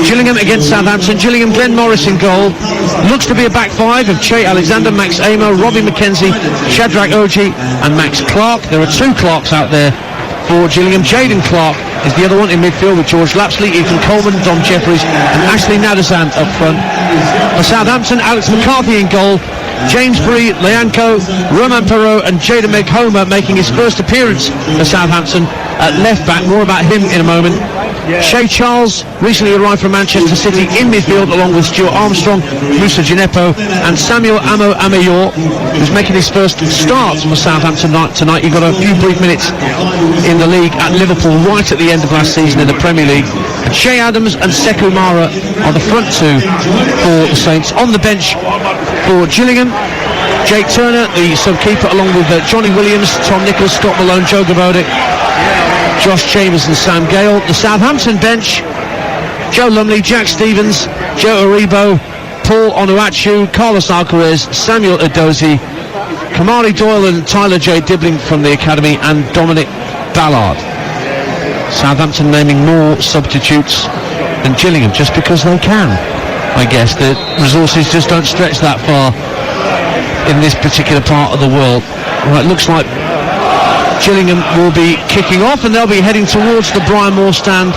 Gillingham against Southampton. Gillingham, Glenn Morris in goal. Looks to be a back five of Che Alexander, Max Amo, Robbie McKenzie, Shadrach Oji and Max Clark. There are two Clarks out there for Gillingham. Jaden Clark is the other one in midfield with George Lapsley, Ethan Coleman, Dom Jeffries and Ashley Nadazan up front. For Southampton, Alex McCarthy in goal. James Bree, Leanco, Roman Perot and Jada Meg-Homer making his first appearance for Southampton at left back. More about him in a moment. Shea Charles recently arrived from Manchester City in midfield along with Stuart Armstrong, Musa Gineppo and Samuel Amo Ameyor, who's making his first start for Southampton tonight. He got a few brief minutes in the league at Liverpool right at the end of last season in the Premier League. And Shea Adams and Sekou Mara are the front two for the Saints. On the bench for Gillingham, Jake Turner, the sub-keeper, along with Johnny Williams, Tom Nichols, Scott Malone, Joe Gavodic, Josh Chambers and Sam Gale. The Southampton bench, Joe Lumley, Jack Stevens, Joe Aribo, Paul Onuachu, Carlos Alcaraz, Samuel Edozie, Kamari Doyle and Tyler J. Dibbling from the academy and Dominic Ballard. Southampton naming more substitutes than Gillingham just because they can. I guess the resources just don't stretch that far in this particular part of the world. Right, looks like Gillingham will be kicking off and they'll be heading towards the Brian Moore stand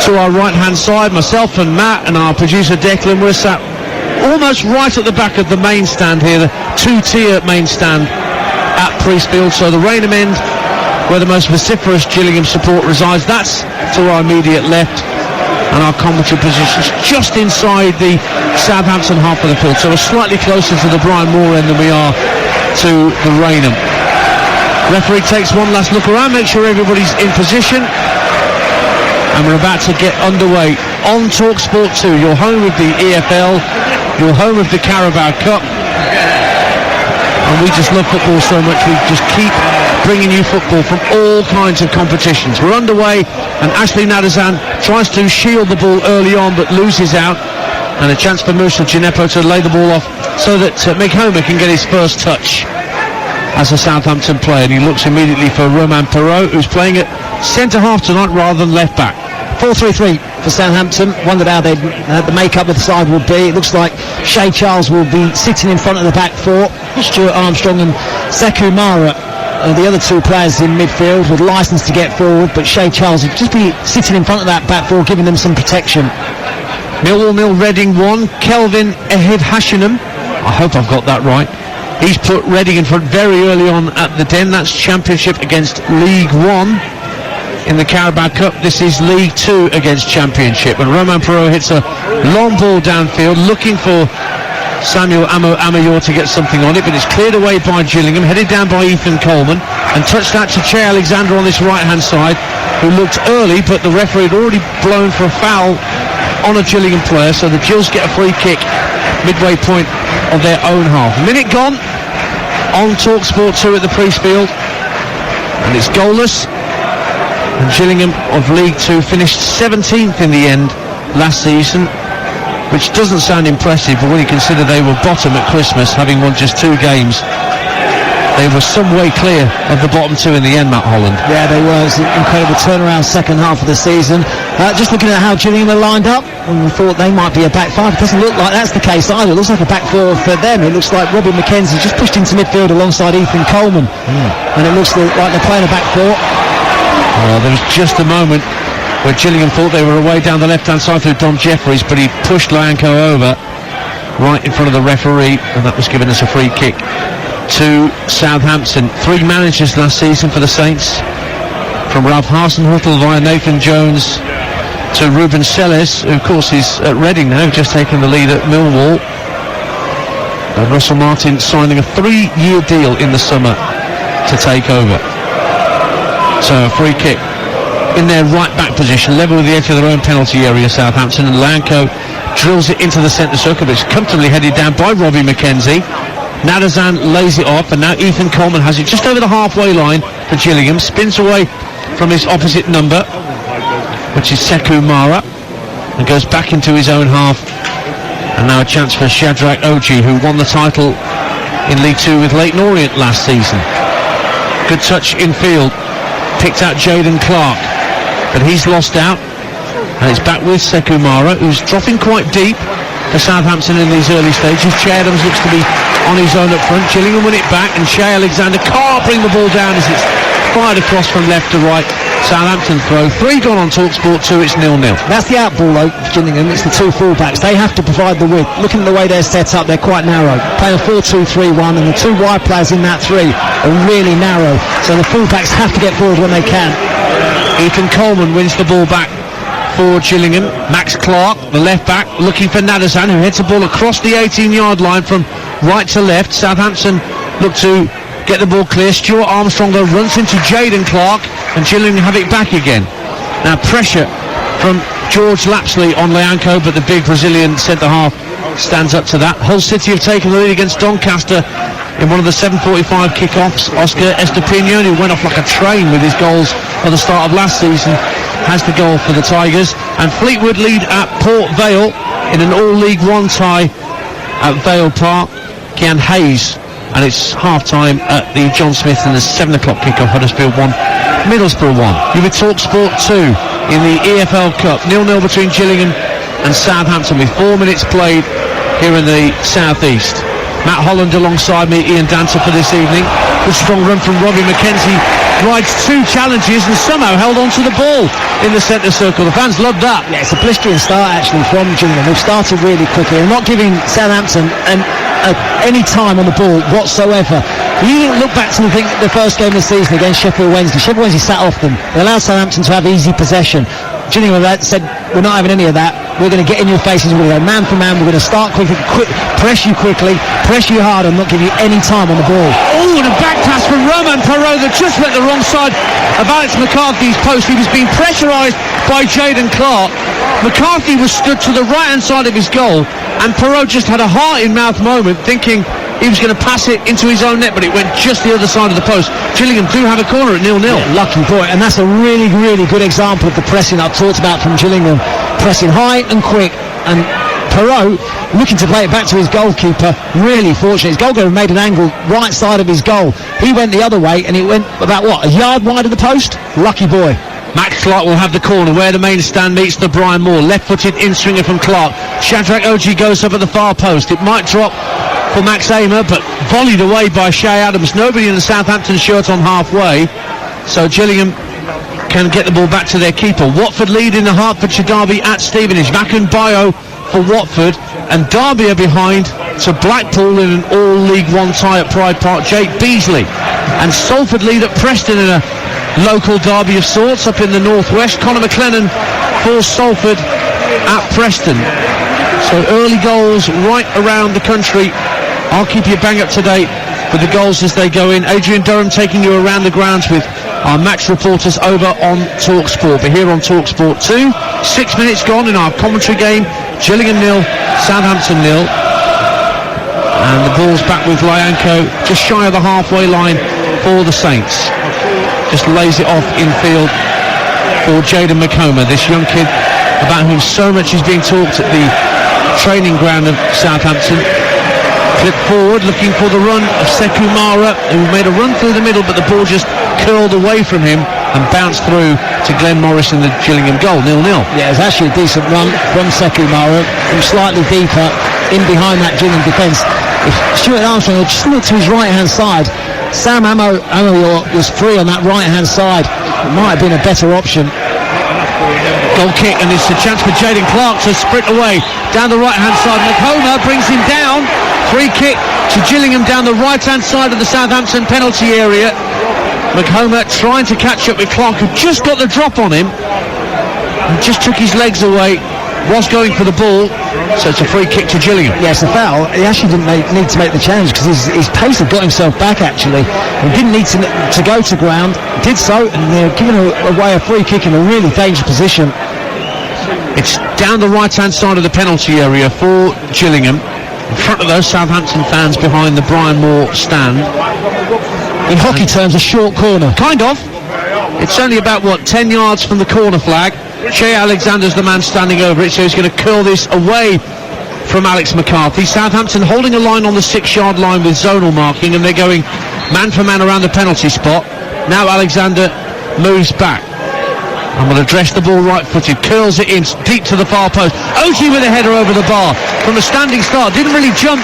to our right hand side. Myself and Matt and our producer Declan, we're sat almost right at the back of the main stand here, the two-tier main stand at Priestfield. So the Raynham end, where the most vociferous Gillingham support resides, that's to our immediate left, and our commentary positions just inside the Southampton half of the field, so we're slightly closer to the Brian Moore end than we are to the Raynham. Referee takes one last look around, make sure everybody's in position, and we're about to get underway on talksport 2, your home of the EFL, your home of the Carabao Cup. And we just love football so much, we just keep bringing you football from all kinds of competitions. We're underway and Ashley Nadazan tries to shield the ball early on but loses out, and a chance for Musa Gineppo to lay the ball off so that Meg-Homer can get his first touch as a Southampton player, and he looks immediately for Roman Perot, who's playing at centre-half tonight rather than left-back. 4-3-3 for Southampton. Wondered how the makeup of the side will be. It looks like Shea Charles will be sitting in front of the back four. Stuart Armstrong and Sekou Mara are the other two players in midfield with licence to get forward, but Shea Charles will just be sitting in front of that back four, giving them some protection. Millwall 0, Reading 1. Kelvin Ehid Hashinam, I hope I've got that right, he's put Reading in front very early on at the Den. That's Championship against League 1 in the Carabao Cup. This is League 2 against Championship, and Roman Perot hits a long ball downfield looking for Samuel Amo Ameyor to get something on it, but it's cleared away by Gillingham, headed down by Ethan Coleman, and touched out to Che Alexander on this right hand side, who looked early, but the referee had already blown for a foul on a Gillingham player, so the Gills get a free kick midway point of their own half. Minute gone on talksport 2 at the Priestfield, and it's goalless. And Gillingham of League 2 finished 17th in the end last season, which doesn't sound impressive, but when you consider they were bottom at Christmas, having won just 2 games, they were some way clear of the bottom 2 in the end, Matt Holland. Yeah, they were. It was an incredible turnaround second half of the season. Just looking at how Gillingham are lined up, and we thought they might be a back five. It doesn't look like that's the case either. It looks like a back four for them. It looks like Robbie McKenzie just pushed into midfield alongside Ethan Coleman, and it looks like they're playing a back four. Well, there was just a moment where Gillingham thought they were away down the left-hand side through Dom Jeffries, but he pushed Leanco over right in front of the referee, and that was giving us a free kick to Southampton. 3 managers last season for the Saints, from Ralph Hasenhüttl via Nathan Jones to Ruben Selles, who of course is at Reading now, just taking the lead at Millwall, and Russell Martin signing a 3-year deal in the summer to take over. So a free kick in their right back position, level with the edge of their own penalty area, Southampton, and Lanco drills it into the centre circle, but it's comfortably headed down by Robbie McKenzie. Nadazan lays it off, and now Ethan Coleman has it just over the halfway line for Gillingham, spins away from his opposite number, which is Sekou Mara, and goes back into his own half. And now a chance for Shadrach Oji, who won the title in League 2 with Leyton Orient last season. Good touch in field, picked out Jaden Clark, but he's lost out. And it's back with Sekumara, who's dropping quite deep for Southampton in these early stages. Che Adams looks to be on his own up front. Gillingham win it back, and Shea Alexander can't bring the ball down as it's fired across from left to right. Southampton throw. 3 gone on TalkSport 2, it's 0-0. That's the out ball though, Gillingham. It's the 2 fullbacks. They have to provide the width. Looking at the way they're set up, they're quite narrow. Playing a 4-2-3-1, and the 2 wide players in that 3 are really narrow. So the fullbacks have to get forward when they can. Ethan Coleman wins the ball back for Gillingham. Max Clark, the left back, looking for Nadazan, who heads the ball across the 18-yard line from right to left. Southampton look to get the ball clear. Stuart Armstrong though runs into Jaden Clark, and Gillingham have it back again. Now pressure from George Lapsley on Leanco, but the big Brazilian centre-half stands up to that. Hull City have taken the lead against Doncaster in one of the 7:45 kick-offs. Oscar Estepinian, who went off like a train with his goals at the start of last season, has the goal for the Tigers. And Fleetwood lead at Port Vale in an all-League One tie at Vale Park. Kian Hayes, and it's half-time at the John Smith and the 7 o'clock kick-off. Huddersfield 1, Middlesbrough 1. You with TalkSport 2 in the EFL Cup. 0-0 between Gillingham and Southampton with 4 minutes played here in the South East. Matt Holland alongside me, Ian Dancer for this evening. Good strong run from Robbie McKenzie. Rides 2 challenges and somehow held on to the ball in the centre circle. The fans loved that. Yeah, it's a blistering start actually from Gillingham. They've started really quickly and not giving Southampton any time on the ball whatsoever. You didn't look back to the first game of the season against Sheffield Wednesday. Sheffield Wednesday sat off them. They allowed Southampton to have easy possession. Gillingham said, we're not having any of that. We're going to get in your faces. We're going to go man for man. We're going to start quickly, press you quickly, press you hard, and not give you any time on the ball. Oh, and a back pass from Roman Perot that just went the wrong side of Alex McCarthy's post. He was being pressurised by Jaden Clark. McCarthy was stood to the right-hand side of his goal, and Perot just had a heart-in-mouth moment, thinking he was going to pass it into his own net, but it went just the other side of the post. Gillingham do have a corner at 0-0. Yeah, lucky boy, and that's a really, really good example of the pressing I've talked about from Gillingham. Pressing high and quick, and Perot looking to play it back to his goalkeeper. Really fortunate. His goalkeeper made an angle right side of his goal. He went the other way, and it went about, a yard wide of the post? Lucky boy. Max Clark will have the corner where the main stand meets the Brian Moore. Left-footed in-swinger from Clark. Shadrach Oji goes up at the far post. It might drop for Max Amer, but volleyed away by Shea Adams. Nobody in the Southampton shirt on halfway, so Gillingham can get the ball back to their keeper. Watford lead in the Hertfordshire derby at Stevenage. Makunbayo for Watford, and Derby are behind to Blackpool in an all-League One tie at Pride Park. Jake Beasley and Salford lead at Preston in a local derby of sorts up in the northwest. Conor McLennan for Salford at Preston. So early goals right around the country. I'll keep you bang up to date with the goals as they go in. Adrian Durham taking you around the grounds with our match reporters over on TalkSport. But here on TalkSport 2, 6 minutes gone in our commentary game. Gillingham 0, Southampton 0. And the ball's back with Lyanco, just shy of the halfway line for the Saints. Just lays it off infield for Jaden McComber, this young kid about whom so much is being talked at the training ground of Southampton. Clip forward, looking for the run of Sekumara, who made a run through the middle, but the ball just curled away from him and bounced through to Glenn Morris in the Gillingham goal, 0-0. Yeah, it was actually a decent run from Sekumara, from slightly deeper in behind that Gillingham defence. If Stuart Armstrong had just looked to his right-hand side, Sam Amoyor was free on that right-hand side. It might have been a better option. Goal kick, and it's a chance for Jaden Clark to sprint away down the right-hand side. McComber brings him down. Free kick to Gillingham down the right-hand side of the Southampton penalty area. McComber trying to catch up with Clark, who just got the drop on him and just took his legs away. Was going for the ball, so it's a free kick to Gillingham. Yes, a foul. He actually didn't need to make the challenge because his pace had got himself back actually. He didn't need to go to ground, did so, and they're giving away a free kick in a really dangerous position. It's down the right-hand side of the penalty area for Gillingham, in front of those Southampton fans behind the Brian Moore stand. In hockey terms, a short corner. Kind of. It's only about, 10 yards from the corner flag. Shea Alexander's the man standing over it, so he's going to curl this away from Alex McCarthy. Southampton holding a line on the 6-yard line with zonal marking, and they're going man for man around the penalty spot. Now Alexander moves back. and will address the ball right-footed, curls it in deep to the far post. OG with a header over the bar from a standing start. Didn't really jump,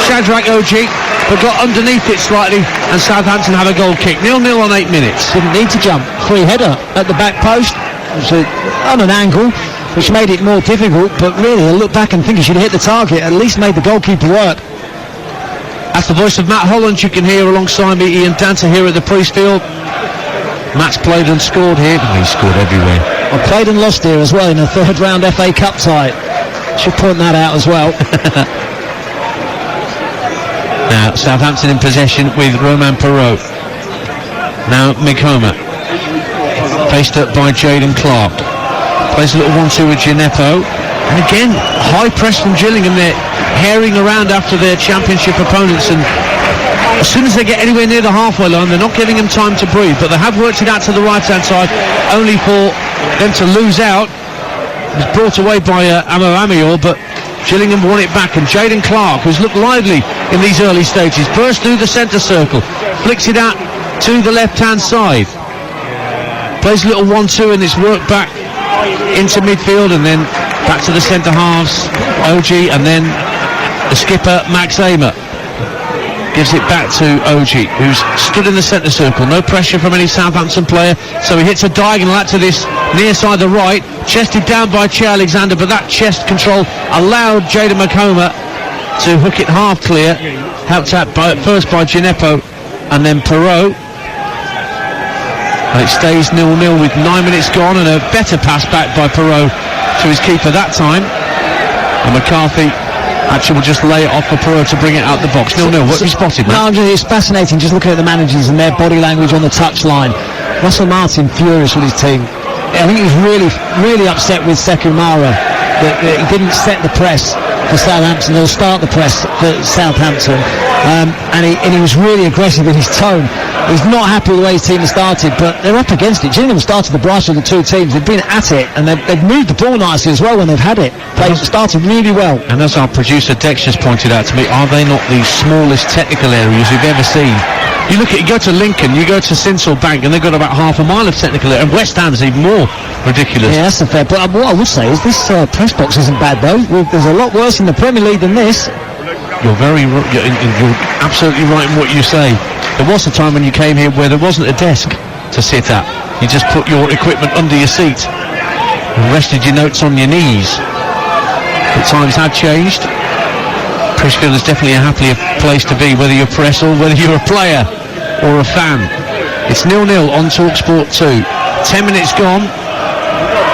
Shadrach OG, but got underneath it slightly, and Southampton have a goal kick. 0-0 on 8 minutes. Didn't need to jump. Free header at the back post. It was on an angle, which made it more difficult, but really, I look back and think he should have hit the target, at least made the goalkeeper work. That's the voice of Matt Holland you can hear alongside me, Ian Danter, here at the Priestfield. Matt's played and scored here. Oh, he's scored everywhere. I played and lost here as well in a third round FA Cup tie. Should point that out as well. Now Southampton in possession with Romain Perrault. Now Mikoma, faced up by Jaden Clark. Plays a little 1-2 with Gineppo. And again, high press from Gillingham. They're herring around after their championship opponents, and as soon as they get anywhere near the halfway line, they're not giving them time to breathe. But they have worked it out to the right-hand side, only for them to lose out. It was brought away by Amo Amior, but Gillingham won it back. And Jaden Clark, who's looked lively in these early stages, burst through the centre circle, flicks it out to the left-hand side. Plays a little 1-2, and it's worked back into midfield, and then back to the centre halves, OG, and then the skipper, Max Amer, gives it back to OG, who's stood in the centre circle. No pressure from any Southampton player, so he hits a diagonal out to this near side the right, chested down by Che Alexander, but that chest control allowed Jaden Mikoma to hook it half clear, helped out first by Gineppo and then Perrault. And it stays 0-0 with 9 minutes gone, and a better pass back by Perrault to his keeper that time. And McCarthy actually will just lay it off for Perrault to bring it out the box. 0-0. What have you spotted, man? No, it's fascinating just looking at the managers and their body language on the touchline. Russell Martin furious with his team. I think he was really upset with Sekou Mara that he didn't set the press for Southampton. They'll start the press for Southampton, and he was really aggressive in his tone. He's not happy with the way his team has started, but they're up against it. Gillingham started the brighter of the two teams. They've been at it, and they've moved the ball nicely as well when they've had it. They started really well. And as our producer Dex just pointed out to me, are they not the smallest technical areas you've ever seen? You go to Lincoln, you go to Sinsel Bank, and they've got about half a mile of technical area, and West Ham's even more ridiculous. Yeah, that's a fair. But what I would say is this press box isn't bad though. There's a lot worse in the Premier League than this. You're absolutely right in what you say. There was a time when you came here where there wasn't a desk to sit at. You just put your equipment under your seat and rested your notes on your knees. But times have changed. Priestfield is definitely a happier place to be, whether you're press or whether you're a player or a fan. It's 0-0 on talksport 2. 10 minutes gone.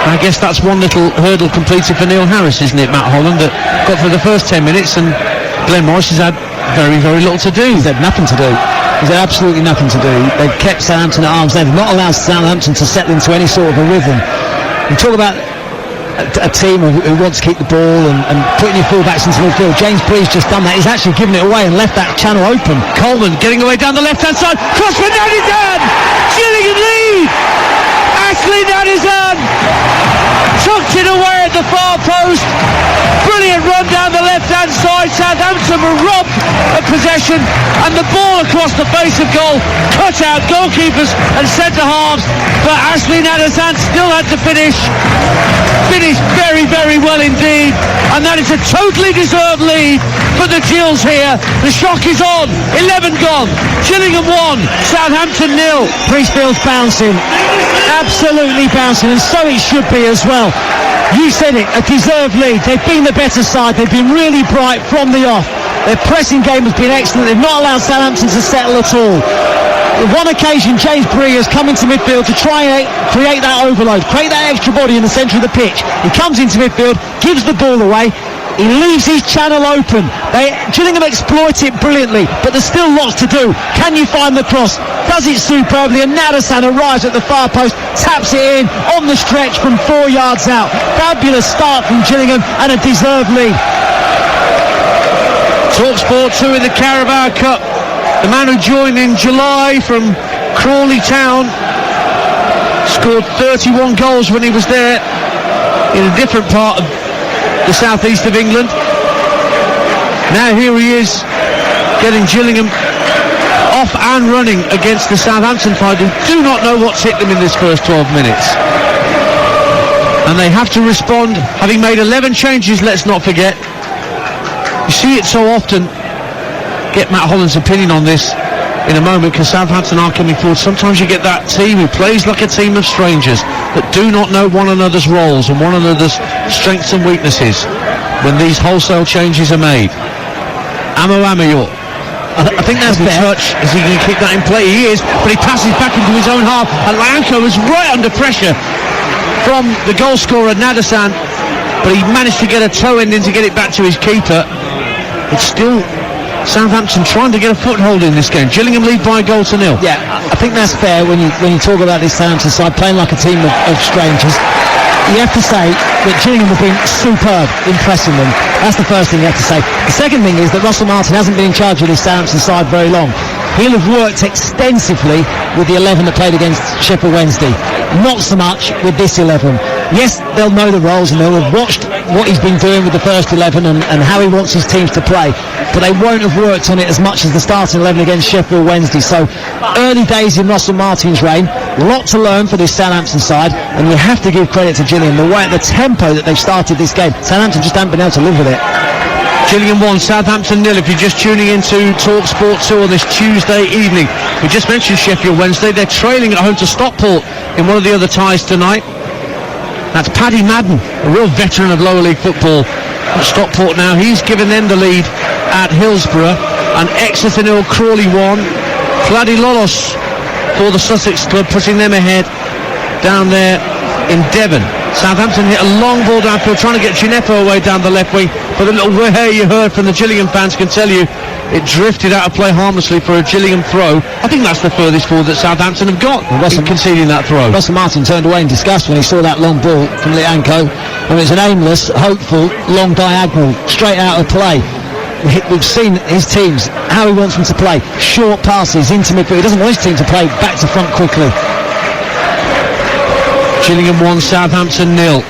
I guess that's one little hurdle completed for Neil Harris, isn't it, Matt Holland, that got through the first 10 minutes, and Glenn Morris has had very, very little to do. He's had nothing to do. He's had absolutely nothing to do. They've kept Southampton at arm's length, not allowed Southampton to settle into any sort of a rhythm. We talk about a team who wants to keep the ball and putting your full-backs into midfield. James Bree's just done that. He's actually given it away and left that channel open. Coleman getting away down the left-hand side. Cross for Nanizan! Gillingham lead! Ashley Nanizan tucked it away at the far post. Brilliant run down the left-hand side. Southampton were robbed of possession, and the ball across the face of goal cut out goalkeepers and centre-halves, but Ashley Nanizan still had to finish very, very well indeed, and that is a totally deserved lead for the Gills here. The shock is on. 11 gone. Gillingham 1, Southampton 0. Priestfield's bouncing, absolutely bouncing, and so it should be as well. You said it, a deserved lead. They've been the better side. They've been really bright from the off. Their pressing game has been excellent. They've not allowed Southampton to settle at all. On one occasion, James Bree has come into midfield to try and create that overload, create that extra body in the centre of the pitch. He comes into midfield, gives the ball away. He leaves his channel open. Gillingham exploit it brilliantly, but there's still lots to do. Can you find the cross? Does it superbly, and Nanizan arrives at the far post, taps it in on the stretch from 4 yards out. Fabulous start from Gillingham and a deserved lead. TalkSport 2 in the Carabao Cup. The man who joined in July from Crawley Town scored 31 goals when he was there in a different part of the southeast of England. Now here he is getting Gillingham off and running against the Southampton side, who do not know what's hit them in this first 12 minutes. And they have to respond, having made 11 changes, let's not forget. You see it so often. Get Matt Holland's opinion on this in a moment, because Southampton are coming forward. Sometimes you get that team who plays like a team of strangers that do not know one another's roles and one another's strengths and weaknesses when these wholesale changes are made. Amour. I think that's fair. Touch, is he going to keep that in play? He is, but he passes back into his own half, and Lanko was right under pressure from the goal scorer Nadasan, but he managed to get a toe end in to get it back to his keeper. It's still Southampton trying to get a foothold in this game. Gillingham lead by a goal to nil. Yeah, I think that's fair when you talk about this Southampton side playing like a team of strangers. You have to say that Gillingham have been superb, impressing them. That's the first thing you have to say. The second thing is that Russell Martin hasn't been in charge of this Southampton side very long. He'll have worked extensively with the 11 that played against Sheffield Wednesday. Not so much with this 11. Yes, they'll know the roles and they'll have watched what he's been doing with the first 11 and how he wants his teams to play. But they won't have worked on it as much as the starting 11 against Sheffield Wednesday. So, early days in Russell Martin's reign. A lot to learn for this Southampton side. And you have to give credit to Gillingham. The way, the tempo that they've started this game. Southampton just haven't been able to live with it. Gillingham 1, Southampton 0. If you're just tuning into talksport 2 on this Tuesday evening, we just mentioned Sheffield Wednesday. They're trailing at home to Stockport in one of the other ties tonight. That's Paddy Madden, a real veteran of lower league football at Stockport now. He's given them the lead at Hillsborough. And Exeter 0, Crawley 1. Vladi Lolos for the Sussex club, putting them ahead down there in Devon. Southampton hit a long ball downfield, trying to get Gineppo away down the left wing, but the little way you heard from the Gillingham fans can tell you it drifted out of play harmlessly for a Gillingham throw. I think that's the furthest forward that Southampton have got in conceding that throw. Russell Martin turned away in disgust when he saw that long ball from Lianco, and it's an aimless, hopeful, long diagonal, straight out of play. We've seen his teams, how he wants them to play. Short passes into midfield. He doesn't want his team to play back to front quickly. Gillingham 1, Southampton 0.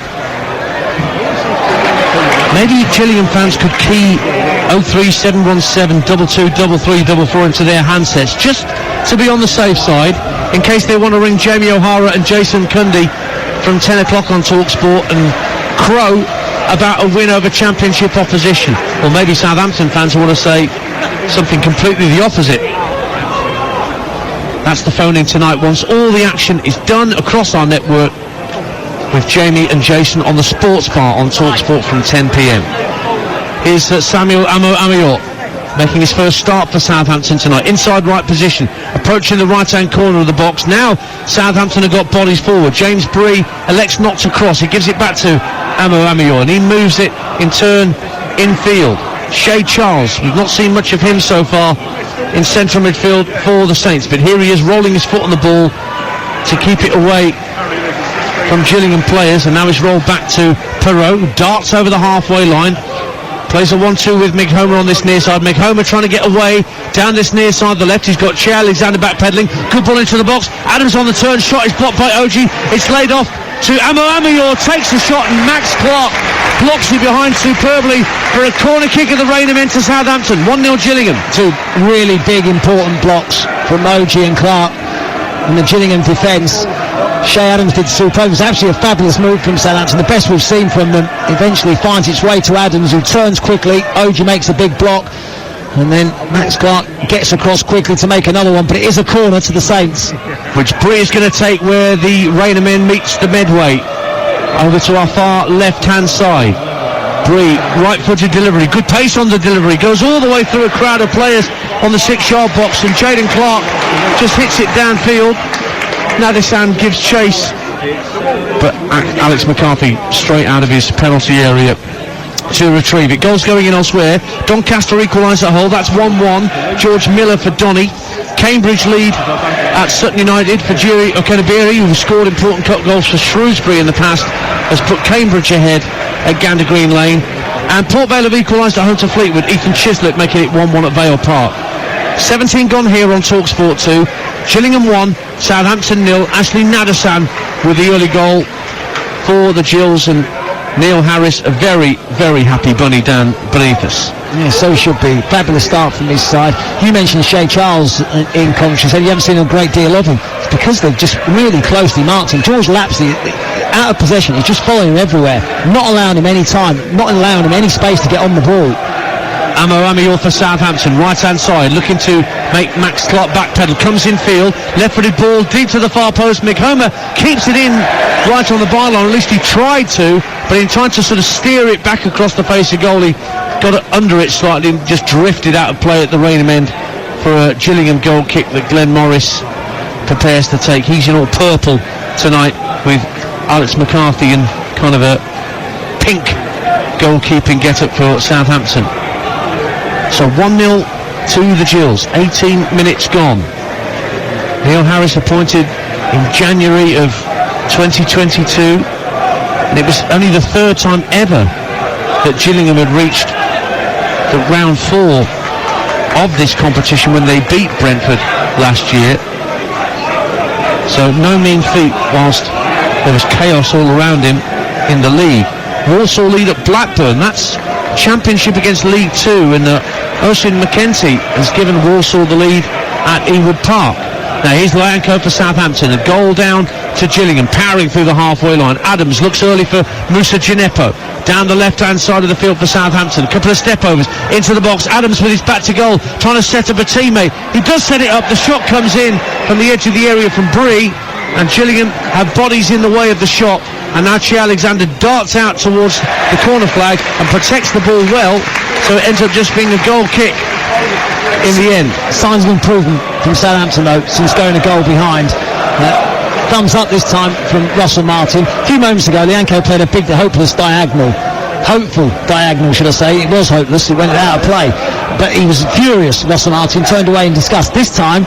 Maybe Gillingham fans could key 03717 223344 into their handsets, just to be on the safe side, in case they want to ring Jamie O'Hara and Jason Cundy from 10 o'clock on TalkSport and crow about a win over championship opposition. Or maybe Southampton fans want to say something completely the opposite. That's the phone in tonight once all the action is done across our network, with Jamie and Jason on the Sports Bar on TalkSport from 10 p.m. Here's Samuel Amour making his first start for Southampton tonight. Inside right position, approaching the right-hand corner of the box. Now Southampton have got bodies forward. James Bree elects not to cross. He gives it back to Amour, and he moves it in turn infield. Shea Charles, we've not seen much of him so far in central midfield for the Saints, but here he is rolling his foot on the ball to keep it away from Gillingham players, and now he's rolled back to Perot, who darts over the halfway line, plays a 1-2 with Mick Homer on this near side. Mick Homer trying to get away down this near side, the left. He's got Che Alexander backpedaling, good ball into the box. Adams on the turn, shot is blocked by Oji. It's laid off to Amour, takes the shot, and Max Clark blocks it behind superbly for a corner kick of the Rainham to Southampton. 1-0 Gillingham. Two really big important blocks from Oji and Clark in the Gillingham defence. Shea Adams did superb. It was actually a fabulous move from Southampton, the best we've seen from them. Eventually finds its way to Adams, who turns quickly. Oji makes a big block, and then Max Clark gets across quickly to make another one, but it is a corner to the Saints, which Bree is going to take where the Rainham meets the Medway, over to our far left hand side. Bree, right-footed delivery, good pace on the delivery, goes all the way through a crowd of players on the 6-yard box, and Jaden Clark just hits it downfield. Nadasan gives chase, but Alex McCarthy straight out of his penalty area to retrieve it. Goals going in elsewhere. Doncaster equalise at Hull, that's 1-1. George Miller for Donny. Cambridge lead at Sutton United for Jerry Okenabiri, who scored important cup goals for Shrewsbury in the past, has put Cambridge ahead at Gander Green Lane. And Port Vale have equalised at home to Fleetwood, Ethan Chislett making it 1-1 at Vale Park. 17 gone here on TalkSport 2. Gillingham 1, Southampton 0. Ashley Nadasan with the early goal for the Gills, and Neil Harris, a very, very happy bunny down beneath us. Yeah, so should be. Fabulous start from this side. You mentioned Shea Charles in commentary, said you haven't seen a great deal of him. It's because they've just really closely marked him. George Lapsley, out of possession. He's just following him everywhere, not allowing him any time, not allowing him any space to get on the ball. Amior for Southampton, right-hand side, looking to make Max Clark backpedal, comes in field, left-footed ball deep to the far post. McHomer keeps it in right on the byline, at least he tried to, but in trying to sort of steer it back across the face of goal, he got it under it slightly and just drifted out of play at the Rainham end for a Gillingham goal kick that Glenn Morris prepares to take. He's in all purple tonight with Alex McCarthy and kind of a pink goalkeeping get-up for Southampton. So 1-0 to the Gills, 18 minutes gone. Neil Harris appointed in January of 2022, and it was only the third time ever that Gillingham had reached the round 4 of this competition when they beat Brentford last year. So no mean feat, whilst there was chaos all around him in the league. Walsall lead at Blackburn, that's Championship against League 2, and Oisin McKenzie has given Walsall the lead at Ewood Park. Now here's Lyanco for Southampton, a goal down to Gillingham, powering through the halfway line. Adams looks early for Musa Gineppo, down the left-hand side of the field for Southampton. A couple of step-overs into the box. Adams with his back to goal, trying to set up a teammate. He does set it up, the shot comes in from the edge of the area from Bree, and Gillingham have bodies in the way of the shot. And now Che Alexander darts out towards the corner flag and protects the ball well, so it ends up just being a goal kick in the end. Signs of improvement from Southampton though, since going a goal behind. Thumbs up this time from Russell Martin. A few moments ago, Lyanco played a big, hopeless diagonal. Hopeful diagonal, should I say. It was hopeless, it went out of play. But he was furious, Russell Martin, turned away in disgust. This time,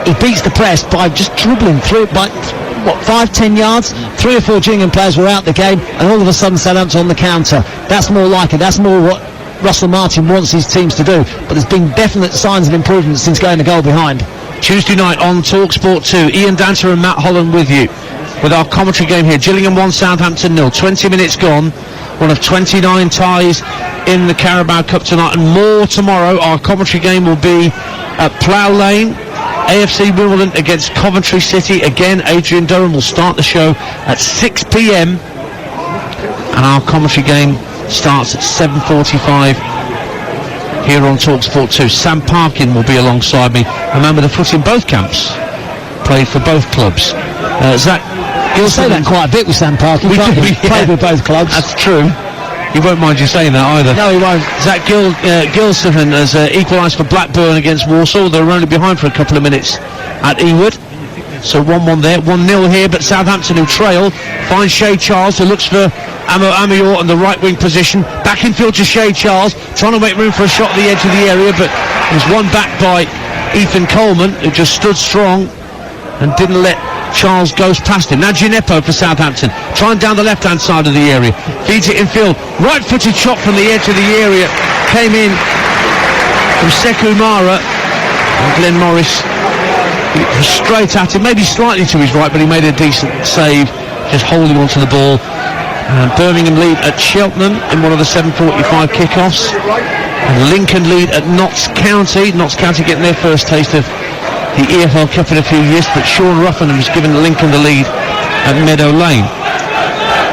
he beats the press by just dribbling through it by 5-10 yards. 3 or 4 Gillingham players were out the game, and all of a sudden Southampton on the counter. That's more like it. That's more what Russell Martin wants his teams to do. But there's been definite signs of improvement since going a goal behind. Tuesday night on talksport 2, Ian Dancer and Matt Holland with you with our commentary game here. Gillingham 1, Southampton 0. 20 minutes gone. One of 29 ties in the Carabao Cup tonight, and more tomorrow. Our commentary game will be at Plough Lane. AFC Wimbledon against Coventry City. Again, Adrian Durham will start the show at 6 p.m. and our commentary game starts at 7:45 here on talksport 2. Sam Parkin will be alongside me, a man with a foot in both camps, played for both clubs. Zach You'll say that quite a bit with Sam Parkin, can't you? Played with both clubs. That's true. He won't mind you saying that either. No, he won't. Zach Gilson has equalised for Blackburn against Walsall. They were only behind for a couple of minutes at Ewood. So 1-1 there. 1-0 here, but Southampton who trail finds Shay Charles, who looks for Amior in the right wing position. Back in field to Shay Charles, trying to make room for a shot at the edge of the area, but was won back by Ethan Coleman, who just stood strong and didn't let Charles goes past him. Now Gineppo for Southampton, trying down the left-hand side of the area, feeds it in field, right-footed shot from the edge of the area, came in from Sekou Mara, and Glenn Morris straight at him, maybe slightly to his right, but he made a decent save, just holding onto the ball. Birmingham lead at Cheltenham in one of the 7:45 kickoffs, and Lincoln lead at Notts County. Notts County getting their first taste of the EFL Cup in a few years, but Sean Ruffin has given Lincoln the lead at Meadow Lane.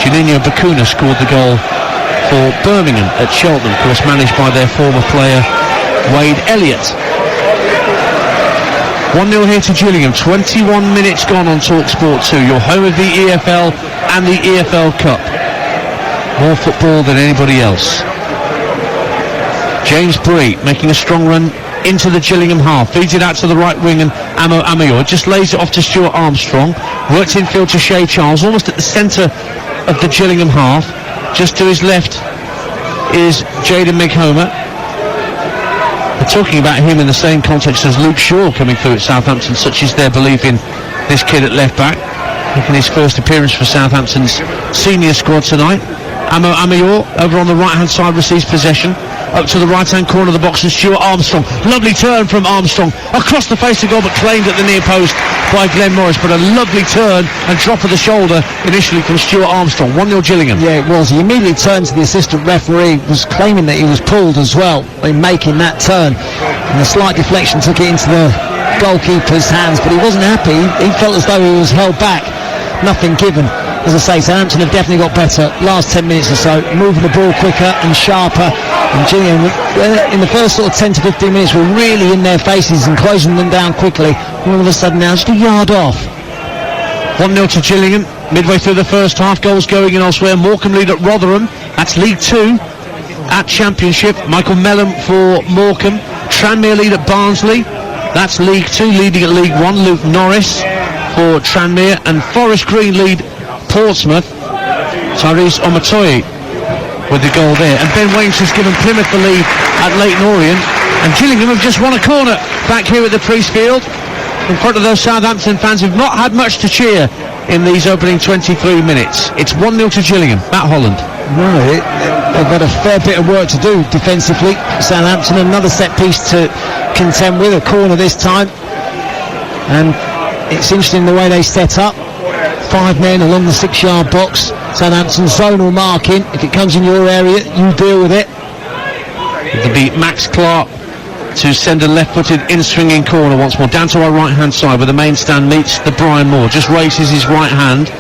Juninho Bakuna scored the goal for Birmingham at Cheltenham, of course managed by their former player Wade Elliott. 1-0 here to Gillingham, 21 minutes gone on talksport 2, your home of the EFL and the EFL Cup. More football than anybody else. James Bree making a strong run into the Gillingham half, feeds it out to the right wing, and Amior just lays it off to Stuart Armstrong, works infield to Shay Charles, almost at the centre of the Gillingham half. Just to his left is Jaden McHomer. They're talking about him in the same context as Luke Shaw coming through at Southampton, such is their belief in this kid at left back, making his first appearance for Southampton's senior squad tonight. Amior over on the right hand side receives possession, up to the right hand corner of the box, and Stuart Armstrong, lovely turn from Armstrong across the face of goal, but claimed at the near post by Glenn Morris, but a lovely turn and drop of the shoulder initially from Stuart Armstrong. 1-0 Gillingham. Yeah, it was. He immediately turned to the assistant referee, was claiming that he was pulled as well in making that turn, and a slight deflection took it into the goalkeeper's hands, but he wasn't happy. He felt as though he was held back, nothing given. as I say, Southampton have definitely got better last 10 minutes or so, moving the ball quicker and sharper. And Gillingham, in the first sort of 10 to 15 minutes, were really in their faces and closing them down quickly. All of a sudden now, just a yard off. 1-0 to Gillingham. Midway through the first half, goals going in elsewhere. Morecambe lead at Rotherham. That's League 2 at Championship. Michael Mellon for Morecambe. Tranmere lead at Barnsley. That's League 2. Leading at League 1, Luke Norris for Tranmere. And Forest Green lead Portsmouth. Tyrese Omatoye with the goal there. And Ben Waines has given Plymouth the lead at Leyton Orient. And Gillingham have just won a corner back here at the Priestfield in front of those Southampton fans who've not had much to cheer in these opening 23 minutes. It's 1-0 to Gillingham. Matt Holland. No, they've got a fair bit of work to do defensively. Southampton, another set piece to contend with, a corner this time. And it's interesting the way they set up. 5 men along the 6-yard box. Southampton zonal marking. If it comes in your area, you deal with it. It'll be Max Clark to send a left-footed in-swinging corner once more down to our right-hand side where the main stand meets the Brian Moore. Just raises his right hand.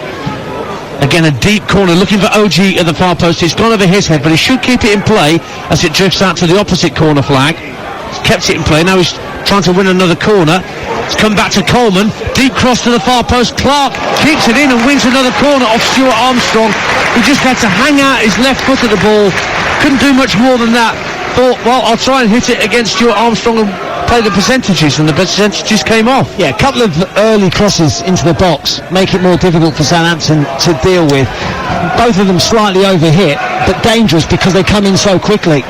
Again, a deep corner looking for OG at the far post. It's gone over his head, but he should keep it in play as it drifts out to the opposite corner flag. He's kept it in play. Now he's trying to win another corner. It's come back to Coleman. Deep cross to the far post. Clark keeps it in and wins another corner off Stuart Armstrong, who just had to hang out his left foot at the ball. Couldn't do much more than that. Thought, well, I'll try and hit it against Stuart Armstrong and play the percentages, and the percentages came off. Yeah, a couple of early crosses into the box make it more difficult for Southampton to deal with. Both of them slightly overhit, but dangerous because they come in so quickly.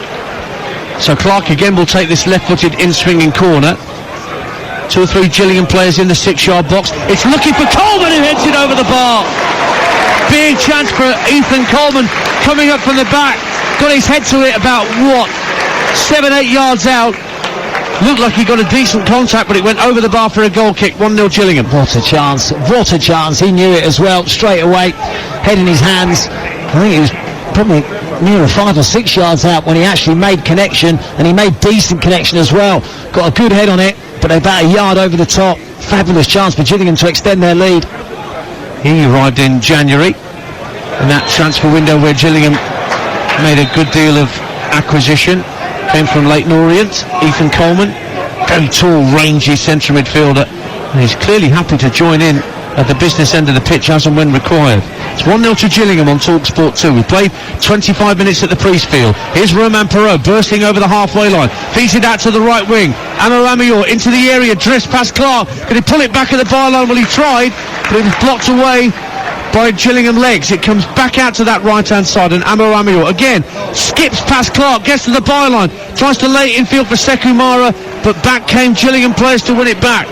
So Clark again will take this left-footed in-swinging corner. 2 or 3 Gillingham players in the 6-yard box. It's looking for Coleman, who heads it over the bar. Big chance for Ethan Coleman coming up from the back. Got his head to it about, 7-8 yards out. Looked like he got a decent contact, but it went over the bar for a goal kick. 1-0 Gillingham. What a chance. What a chance. He knew it as well, straight away. Head in his hands. I think he was probably nearer 5 or 6 yards out when he actually made connection, and he made decent connection as well. Got a good head on it, but about a yard over the top. Fabulous chance for Gillingham to extend their lead. He arrived in January in that transfer window where Gillingham made a good deal of acquisition. Came from Leyton Orient. Ethan Coleman, very tall, rangy central midfielder, and he's clearly happy to join in at the business end of the pitch as and when required. It's 1-0 to Gillingham on talksport 2. We played 25 minutes at the Priestfield. Here's Romain Perrault bursting over the halfway line, feeds it out to the right wing. Amo Amior into the area, drifts past Clark. Can he pull it back at the byline? Well, he tried, but it was blocked away by Gillingham legs. It comes back out to that right-hand side, and Amo Amior again skips past Clark, gets to the byline, tries to lay it in field for Sekumara, but back came Gillingham players to win it back.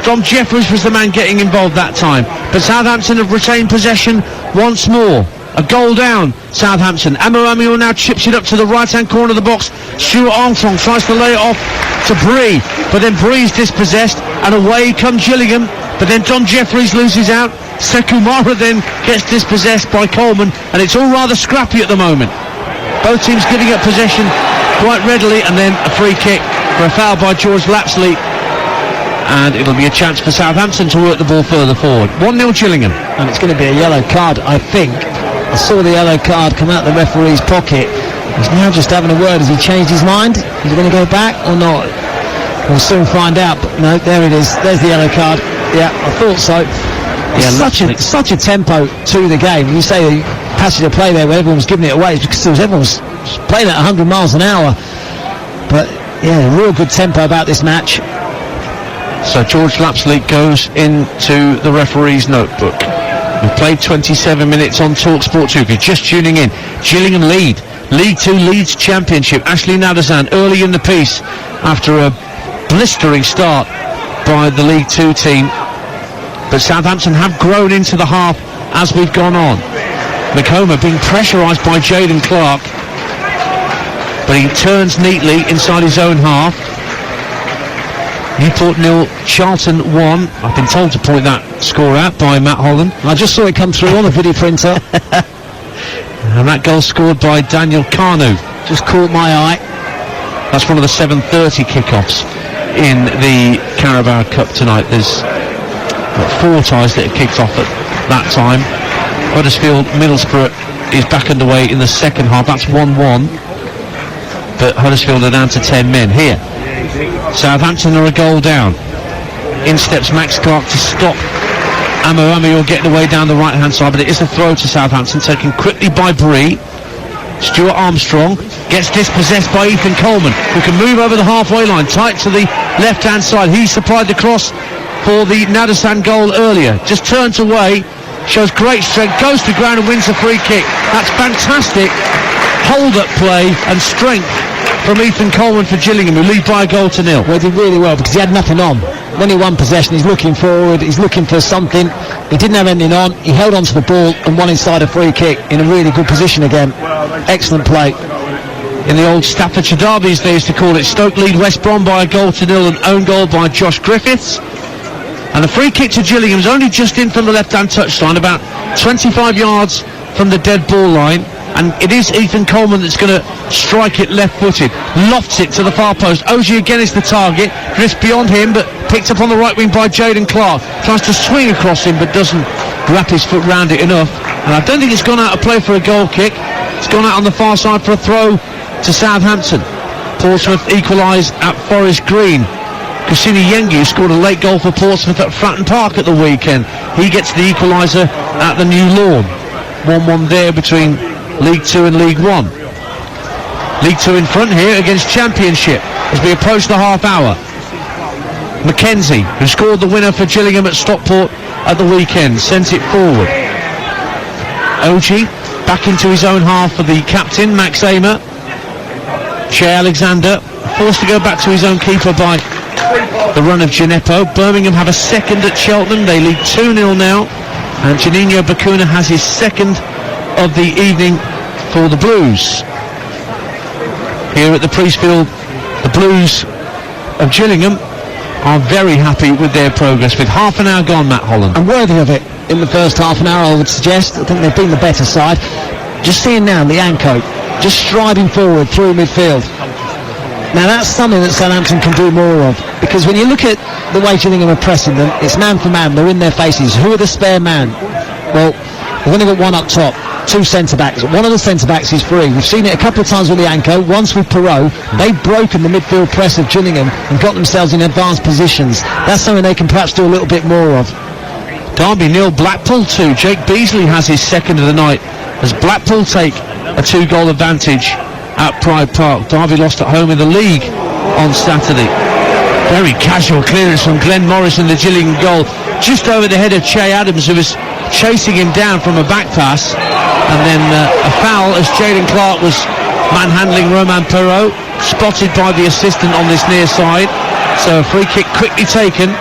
Dom Jeffries was the man getting involved that time, but Southampton have retained possession once more. A goal down, Southampton. Amo Amior now chips it up to the right-hand corner of the box. Stuart Armstrong tries to lay it off to Bree, but then Bree's dispossessed, and away comes Gillingham, but then Dom Jeffries loses out. Sekumara then gets dispossessed by Coleman, and it's all rather scrappy at the moment. Both teams giving up possession quite readily, and then a free kick for a foul by George Lapsley, and it'll be a chance for Southampton to work the ball further forward. 1-0 Gillingham. And it's going to be a yellow card, I think. I saw the yellow card come out the referee's pocket. He's now just having a word. Has he changed his mind? Is he going to go back or not? We'll soon find out, but no, there it is. There's the yellow card. Yeah, I thought so. Yeah, such a tempo to the game. When you say the passage of play there where everyone was giving it away, it's because everyone was playing at 100 miles an hour. But yeah, real good tempo about this match. So George Lapsley goes into the referee's notebook. We've played 27 minutes on talksport 2. If you're just tuning in, Gillingham lead. League 2 Leeds Championship. Ashley Nadazan early in the piece after a blistering start by the League 2 team. But Southampton have grown into the half as we've gone on. McComa being pressurised by Jaden Clark, but he turns neatly inside his own half. Newport 0, Charlton 1. I've been told to point that score out by Matt Holland. I just saw it come through on the video printer. And that goal scored by Daniel Carnu. Just caught my eye. That's one of the 7:30 kickoffs in the Carabao Cup tonight. There's 4 ties that have kicked off at that time. Huddersfield Middlesbrough is back underway in the second half. That's 1-1. But Huddersfield are down to 10 men here. Southampton are a goal down. In steps Max Clark to stop Amo getting away down the right hand side, but it is a throw to Southampton, taken quickly by Bree. Stuart Armstrong gets dispossessed by Ethan Coleman, who can move over the halfway line, tight to the left hand side. He supplied the cross for the Nadasan goal earlier, just turns away, shows great strength, goes to ground and wins the free kick. That's fantastic hold-up play and strength from Ethan Coleman for Gillingham, who lead by a goal to nil. Well, he did really well because he had nothing on. When he won possession, he's looking forward, he's looking for something. He didn't have anything on, he held on to the ball and won inside a free kick in a really good position again. Excellent play. In the old Staffordshire derbies, they used to call it, Stoke lead West Brom by a goal to nil, an own goal by Josh Griffiths. And the free kick to Gillingham's only just in from the left-hand touchline, about 25 yards from the dead ball line. And it is Ethan Coleman that's going to strike it left-footed. Lofts it to the far post. Oji again is the target. Drifts beyond him, but picked up on the right wing by Jaden Clark. Tries to swing across him, but doesn't wrap his foot round it enough. And I don't think it's gone out of play for a goal kick. It's gone out on the far side for a throw to Southampton. Portsmouth equalise at Forest Green. Kusini Yengu scored a late goal for Portsmouth at Fratton Park at the weekend. He gets the equaliser at the New Lawn. 1-1 there between League 2 and League 1. League 2 in front here against Championship as we approach the half hour. Mackenzie, who scored the winner for Gillingham at Stockport at the weekend, sent it forward. Oji back into his own half for the captain, Max Amer. Shea Alexander forced to go back to his own keeper by the run of Gineppo. Birmingham have a second at Cheltenham. They lead 2-0 now, and Janino Bakuna has his second of the evening for the Blues. Here at the Priestfield, the Blues of Gillingham are very happy with their progress, with half an hour gone, Matt Holland. And worthy of it in the first half an hour, I would suggest. I think they've been the better side. Just seeing now Lianco just striding forward through midfield. Now that's something that Southampton can do more of, because when you look at the way Gillingham are pressing them, it's man for man, they're in their faces. Who are the spare man? Well, they've only got one up top, two centre-backs. One of the centre-backs is free. We've seen it a couple of times with Lianco, once with Perot. They've broken the midfield press of Gillingham and got themselves in advanced positions. That's something they can perhaps do a little bit more of. Derby 0, Blackpool 2. Jake Beasley has his second of the night as Blackpool take a 2-goal advantage at Pride Park. Derby lost at home in the league on Saturday. Very casual clearance from Glenn Morris in the Gillingham goal, just over the head of Che Adams, who was chasing him down from a back pass. And then a foul as Jaden Clark was manhandling Romain Perot, spotted by the assistant on this near side. So a free kick quickly taken,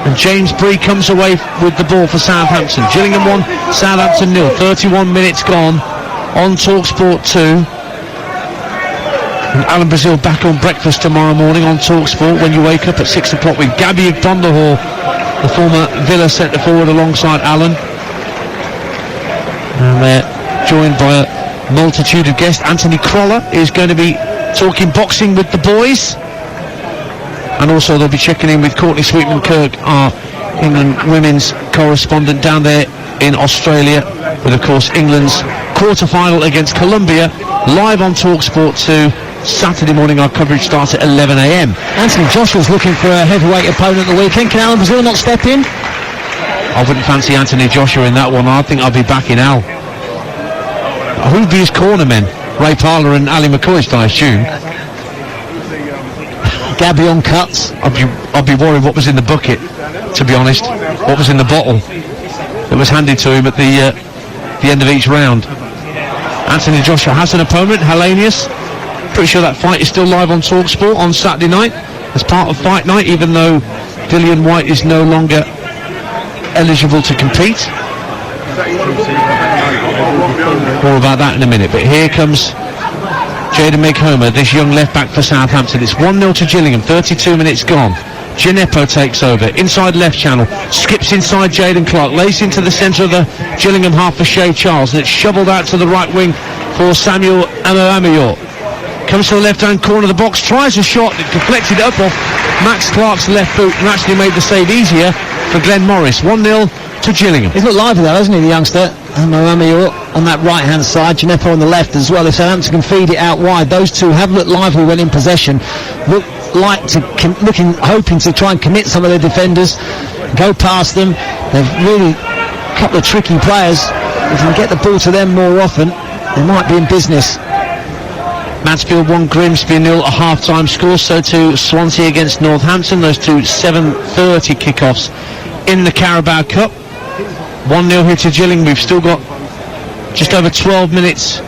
and James Bree comes away with the ball for Southampton. Gillingham 1, Southampton 0. 31 minutes gone on TalkSport 2. And Alan Brazil back on breakfast tomorrow morning on TalkSport when you wake up at 6 o'clock with Gabby Bonderhall, the former Villa centre forward, alongside Alan. And they're joined by a multitude of guests. Anthony Croller is going to be talking boxing with the boys. And also they'll be checking in with Courtney Sweetman Kirk, our England women's correspondent down there in Australia, with of course England's quarter-final against Colombia live on TalkSport 2 Saturday morning. Our coverage starts at 11 a.m. Anthony Joshua's looking for a heavyweight opponent the weekend. Can Alan Brazil not step in? I wouldn't fancy Anthony Joshua in that one. I think I'll be back in Al. Who'd be his cornermen? Ray Parler and Ali McCoist, I assume. Gabby on cuts. I'd be worried what was in the bucket, to be honest. What was in the bottle that was handed to him at the end of each round. Anthony Joshua has an opponent, Hellenius. Pretty sure that fight is still live on TalkSport on Saturday night as part of Fight Night, even though Dillian White is no longer eligible to compete. More about that in a minute, but here comes Jaden Meghomer, this young left-back for Southampton. It's 1-0 to Gillingham, 32 minutes gone. Gineppo takes over, inside left channel, skips inside Jaden Clark, lays into the centre of the Gillingham half for Shea Charles, and it's shoveled out to the right wing for Samuel Amo. Comes to the left-hand corner of the box, tries a shot, it deflected up off Max Clark's left boot and actually made the save easier for Glenn Morris. 1-0 to Gillingham. He's looked lively though, hasn't he, the youngster? Amio on that right hand side, Gineppo on the left as well. If Southampton can feed it out wide, those two have looked lively when in possession. Look like to hoping to try and commit some of their defenders, go past them. They've really a couple of tricky players. If you can get the ball to them more often, they might be in business. Mansfield 1, Grimsby 0 a half-time score. So to Swansea against Northampton. Those two 7:30 kickoffs in the Carabao Cup. 1-0 here to Gillingham. We've still got just over 12 minutes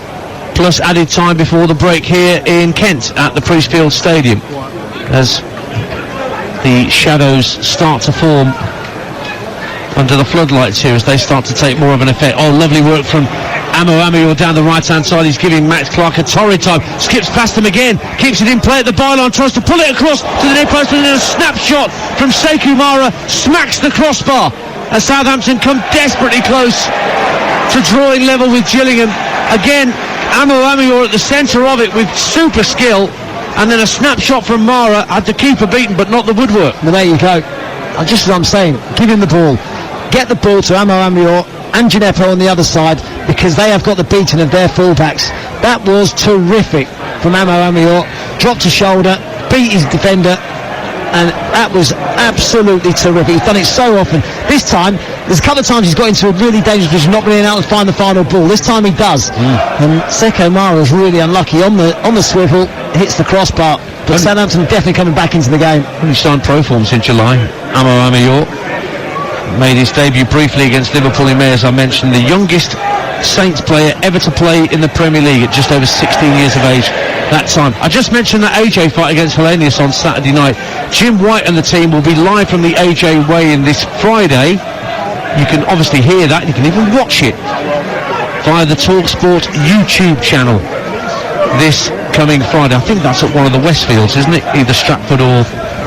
plus added time before the break here in Kent at the Priestfield Stadium, as the shadows start to form under the floodlights here, as they start to take more of an effect. Oh, lovely work from Amio down the right hand side. He's giving Max Clark a torrid time, skips past him again, keeps it in play at the byline, tries to pull it across to the near post, and then a snapshot from Sekou Mara smacks the crossbar as Southampton come desperately close to drawing level with Gillingham. Again, Amio at the centre of it with super skill, and then a snapshot from Mara. Had the keeper beaten but not the woodwork. Well, there you go. Just as I'm saying, give him the ball, get the ball to Amio and Gineppo on the other side, because they have got the beating of their fullbacks. That was terrific from Amio. Dropped a shoulder, beat his defender, and that was absolutely terrific. He's done it so often. This time, there's a couple of times he's got into a really dangerous position, not being able to find the final ball. This time he does. And Sekou Mara was really unlucky on the swivel, hits the crossbar. But Southampton definitely coming back into the game. He signed pro forms in July. Amio made his debut briefly against Liverpool in May, as I mentioned. The youngest Saints player ever to play in the Premier League at just over 16 years of age that time. I just mentioned that AJ fight against Hellenius on Saturday night. Jim White and the team will be live from the AJ weigh-in this Friday. You can obviously hear that, you can even watch it via the talksport YouTube channel this coming Friday. I think that's at one of the Westfields, isn't it? Either Stratford or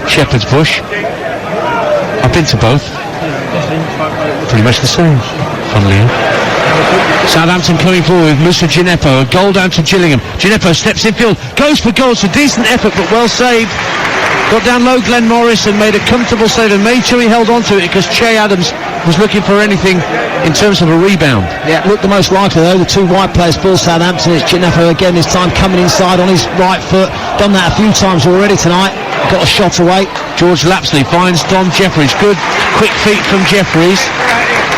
Shepherd's Bush. I've been to both. Pretty much the same, funnily enough. Southampton coming forward with Moussa Gineppo. A goal down to Gillingham. Gineppo steps infield, goes for goal. It's a decent effort, but well saved. Got down low Glenn Morris and made a comfortable save, and made sure he held on to it, because Che Adams was looking for anything in terms of a rebound. Yeah, looked the most likely though. The two wide players for Southampton. It's Gineppo again, this time coming inside on his right foot. Done that a few times already tonight. Got a shot away. George Lapsley finds Dom Jeffries. Good quick feet from Jeffries.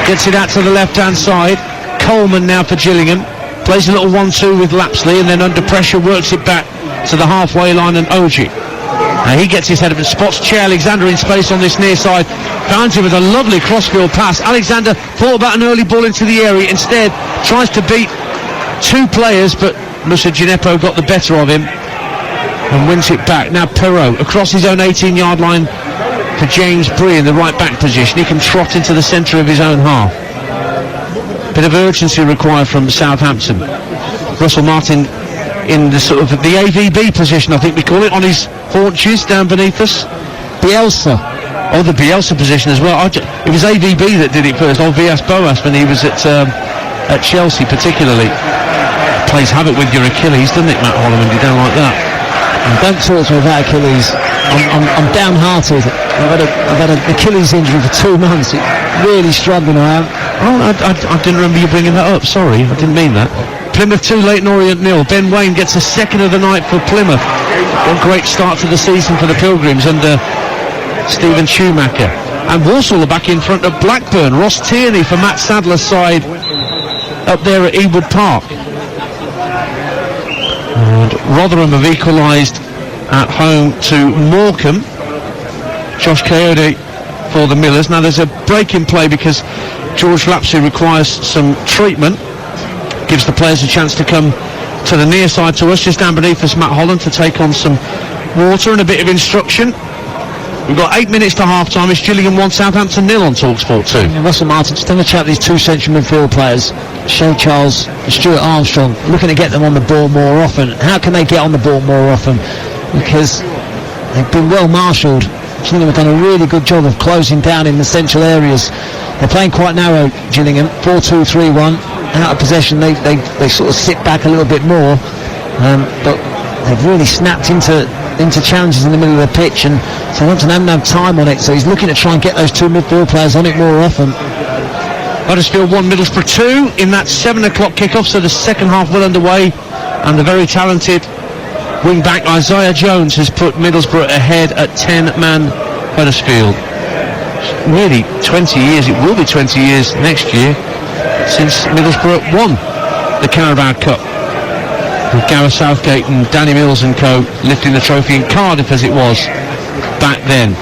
Gets it out to the left-hand side. Coleman now for Gillingham. Plays a little 1-2 with Lapsley, and then under pressure works it back to the halfway line, and Oji. He gets his head up and spots Che Alexander in space on this near side. Found him with a lovely crossfield pass. Alexander thought about an early ball into the area. Instead, tries to beat two players, but Moussa Gineppo got the better of him and wins it back. Now Perrault across his own 18-yard line for James Bree in the right back position. He can trot into the centre of his own half. Bit of urgency required from Southampton. Russell Martin in the sort of the AVB position, I think we call it, on his haunches down beneath us. Bielsa. Oh, the Bielsa position as well. It was AVB that did it first. Oh, Villas-Boas when he was at Chelsea particularly. Plays havoc with your Achilles, doesn't it, Matt Holloman? You don't like that? And don't talk to me about Achilles. I'm downhearted. I've had an Achilles injury for 2 months. Really struggling I am. Oh, I didn't remember you bringing that up. Sorry, I didn't mean that. Plymouth 2, Leyton Orient 0. Ben Waine gets a second of the night for Plymouth. What a great start to the season for the Pilgrims under Stephen Schumacher. And Walsall are back in front of Blackburn. Ross Tierney for Matt Sadler's side up there at Ewood Park. And Rotherham have equalised at home to Morecambe. Josh Coyote for the Millers. Now there's a break in play because George Lapsley requires some treatment. Gives the players a chance to come to the near side to us, just down beneath us, Matt Holland, to take on some water and a bit of instruction. We've got 8 minutes to half time. It's Gillingham 1, Southampton 0 on talksport 2. Yeah, Russell Martin, just having a chat with these two central midfield players, Shea Charles and Stuart Armstrong, looking to get them on the ball more often. How can they get on the ball more often? Because they've been well marshalled. Gillingham have done a really good job of closing down in the central areas. They're playing quite narrow, Gillingham, 4-2-3-1. Out of possession, they sort of sit back a little bit more, but they've really snapped into challenges in the middle of the pitch, and Southampton haven't had time on it, so he's looking to try and get those two midfield players on it more often. Huddersfield 1, Middlesbrough 2 in that 7 o'clock kickoff, so the second half well underway, and the very talented wing-back Isaiah Jones has put Middlesbrough ahead at 10-man Huddersfield. Nearly 20 years, it will be 20 years next year, since Middlesbrough won the Carabao Cup, with Gareth Southgate and Danny Mills and co lifting the trophy in Cardiff as it was back then.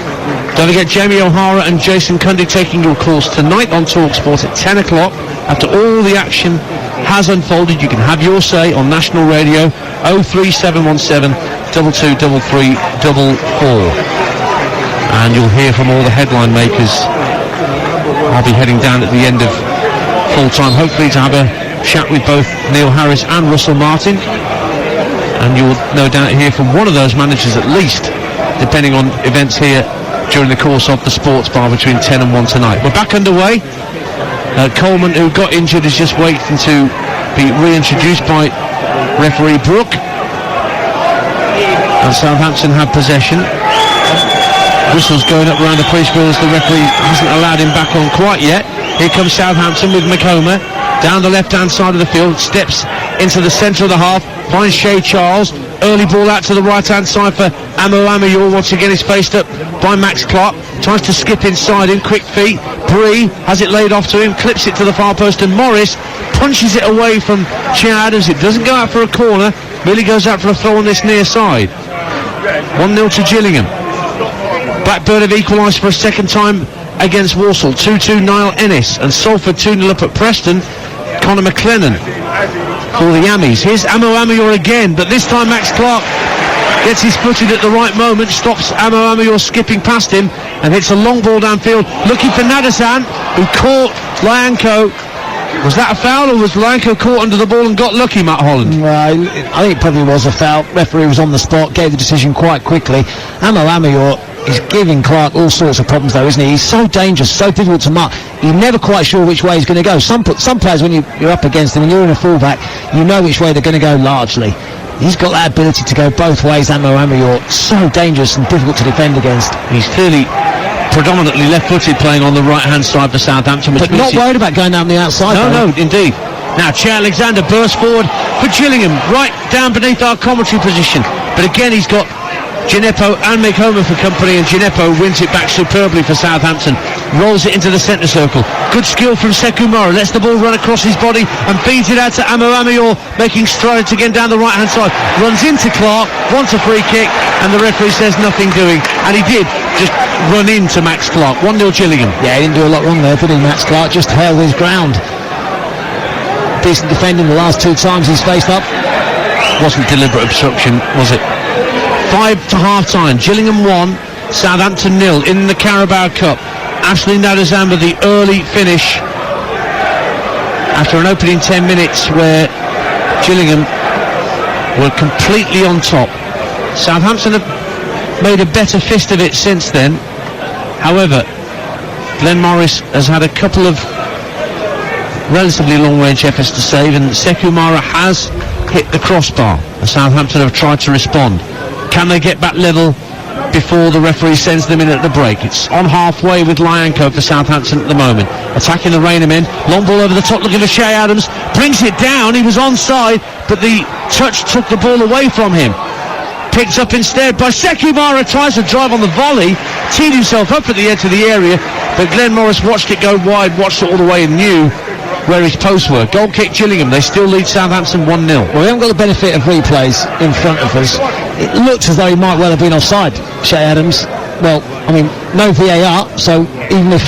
Don't forget Jamie O'Hara and Jason Cundy taking your calls tonight on talksport at 10 o'clock. After all the action has unfolded, you can have your say on national radio 03717 223344. And you'll hear from all the headline makers. I'll be heading down at the end of full time, hopefully to have a chat with both Neil Harris and Russell Martin. And you'll no doubt hear from one of those managers at least, depending on events here during the course of the sports bar between 10 and 1 tonight. We're back underway. Coleman, who got injured, is just waiting to be reintroduced by referee Brook. And Southampton have possession. Whistle's going up around the police wheel as the referee hasn't allowed him back on quite yet. Here comes Southampton with McComa down the left-hand side of the field, steps into the centre of the half, finds Shea Charles. Early ball out to the right-hand side for Amo Amayor. Once again is faced up by Max Clark. Tries to skip inside him. Quick feet. Bree has it laid off to him. Clips it to the far post, and Morris punches it away from Che Adams. It doesn't go out for a corner. Really goes out for a throw on this near side. 1-0 to Gillingham. Blackburn have equalised for a second time against Walsall. 2-2 Niall Ennis, and Salford 2-0 up at Preston. Conor McLennan for the Yammies. Here's Amo Amayor again, but this time Max Clark gets his footed at the right moment, stops Amo Amayor skipping past him, and hits a long ball downfield, looking for Nadasan, who caught Lyanco. Was that a foul, or was Lyanco caught under the ball and got lucky, Matt Holland? Well, I think it probably was a foul. Referee was on the spot, gave the decision quite quickly. Amo Amayor is giving Clark all sorts of problems, though, isn't he? He's so dangerous, so difficult to mark. You're never quite sure which way he's going to go. Some players, when you're up against them and you're in a fullback, you know which way they're going to go largely. He's got that ability to go both ways, Amo Amayor. So dangerous and difficult to defend against. He's clearly predominantly left-footed, playing on the right-hand side for Southampton. But not worried about going down the outside. No, indeed. Now, Che Alexander bursts forward for Gillingham, right down beneath our commentary position. But again, he's got Gineppo and McComa for company, and Gineppo wins it back superbly for Southampton. Rolls it into the centre circle. Good skill from Sekou Mara. Lets the ball run across his body and feeds it out to Amo Amayor, making strides again down the right-hand side. Runs into Clark, wants a free kick, and the referee says nothing doing. And he did just run into Max Clark. 1-0 Gillingham. Yeah, he didn't do a lot wrong there, did he, Max Clark? Just held his ground. Decent defending the last 2 times he's faced up. Wasn't deliberate obstruction, was it? 5 to half-time. Gillingham 1, Southampton 0 in the Carabao Cup. Ashley Nadazamba, the early finish after an opening 10 minutes where Gillingham were completely on top. Southampton have made a better fist of it since then. However, Glenn Morris has had a couple of relatively long-range efforts to save, and Sekou Mara has hit the crossbar, and Southampton have tried to respond. Can they get back level before the referee sends them in at the break? It's on halfway with Lyanco for Southampton at the moment. Attacking the Raynham end. Long ball over the top looking for Shea Adams. Brings it down. He was onside, but the touch took the ball away from him. Picked up instead by Sekou Mara. Tries to drive on the volley. Teed himself up at the edge of the area, but Glenn Morris watched it go wide, watched it all the way and knew where his posts were. Goal kick Gillingham. They still lead Southampton 1-0. Well, we haven't got the benefit of replays in front of us. It looked as though he might well have been offside, Shea Adams. Well, I mean, no VAR, so even if